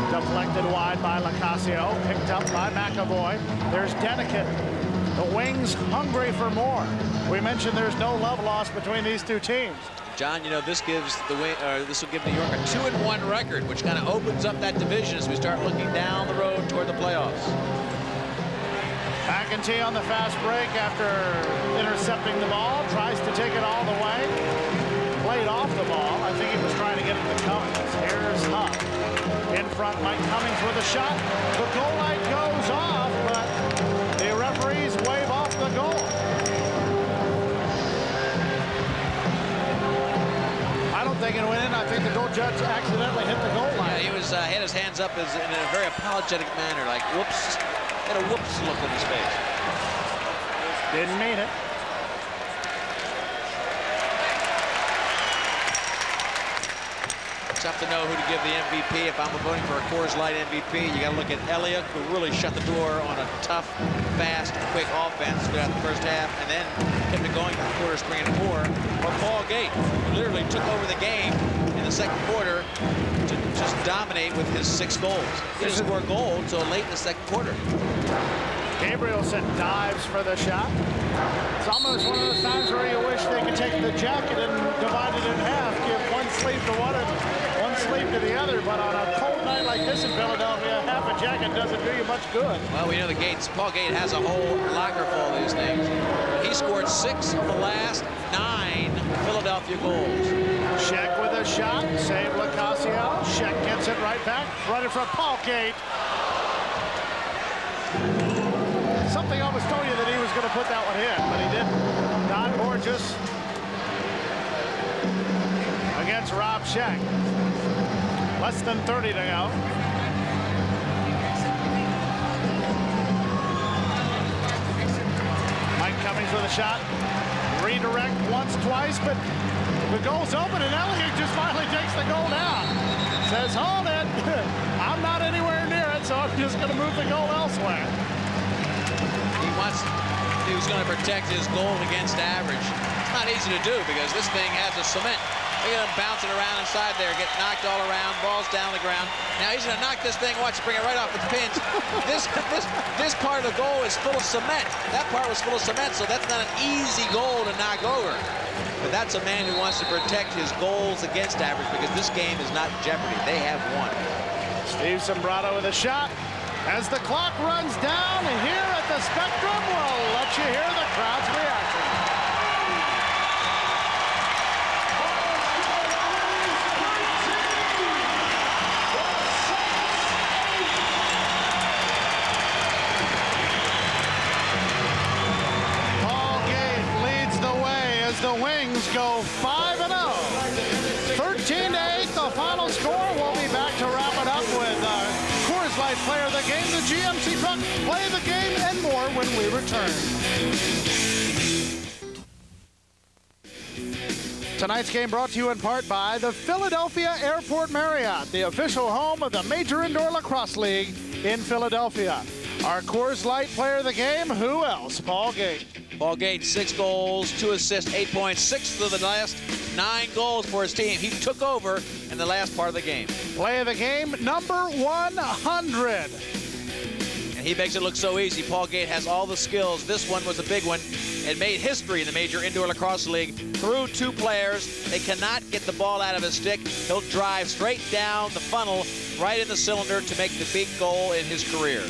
Deflected wide by Lacasio, picked up by McAvoy. There's Denikin. The Wings hungry for more. We mentioned there's no love lost between these two teams. John, you know, this gives this will give New York a 2-1 record, which kind of opens up that division as we start looking down the road toward the playoffs. McEntee on the fast break after intercepting the ball, tries to take it all the way. Played off the ball. I think he was trying to get it to Cummings. Here's Huff. In front, Mike Cummings with a shot. The goal light goes off, but the referees wave off the goal. I don't think it went in. I think the goal judge accidentally hit the goal line. Yeah, he was had his hands up in a very apologetic manner, like whoops. Had a whoops look on his face. Didn't mean it. Tough to know who to give the MVP. If I'm voting for a Coors Light MVP, you got to look at Elliott, who really shut the door on a tough, fast, quick offense throughout the first half, and then kept it going for quarters 3 and 4. Or Paul Gate, who literally took over the game in the second quarter to just dominate with his 6 goals. He didn't score a goal until late in the second quarter. Gabrielson dives for the shot. It's almost one of those times where you wish they could take the jacket and divide it in half, give one sleeve to one and one sleeve to the other. But on a cold night like this in Philadelphia, half a jacket doesn't do you much good. Well, we know Paul Gate has a whole locker full of these things. He scored 6 of the last 9 Philadelphia goals. Sheck with a shot, save Lacasio. Sheck gets it right back, running from Paul Gate. Something almost told you that he was going to put that one in, but he didn't. Don Borges against Rob Sheck. Less than 30 to go. Mike Cummings with a shot. Redirect once, twice, but the goal's open, and Elliott just finally takes the goal down. Says, hold it. I'm not anywhere near it, so I'm just going to move the goal elsewhere. He was going to protect his goal against average. It's not easy to do because this thing has a cement. Look at him bouncing around inside there, get knocked all around, balls down the ground. Now he's going to knock this thing, watch it, bring it right off its pins. This part of the goal is full of cement. That part was full of cement, so that's not an easy goal to knock over. But that's a man who wants to protect his goals against average because this game is not in jeopardy. They have won. Steve Sombrado with a shot. As the clock runs down here at the Spectrum, we'll let you hear the crowd's reaction. Paul Gate leads the way as the Wings go 5-0. 13-8, the final score. We'll be back to wrap it up with Coors Light Player GMC Truck, play the game, and more when we return. Tonight's game brought to you in part by the Philadelphia Airport Marriott, the official home of the Major Indoor Lacrosse League in Philadelphia. Our Coors Light player of the game, who else? Paul Gate. Paul Gate, 6 goals, 2 assists, 8 points, 6 of the last 9 goals for his team. He took over in the last part of the game. Play of the game, number 100. And he makes it look so easy. Paul Gate has all the skills. This one was a big one. It made history in the Major Indoor Lacrosse League. Through 2 players. They cannot get the ball out of his stick. He'll drive straight down the funnel, right in the cylinder to make the big goal in his career.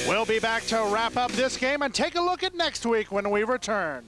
We'll be back to wrap up this game and take a look at next week when we return.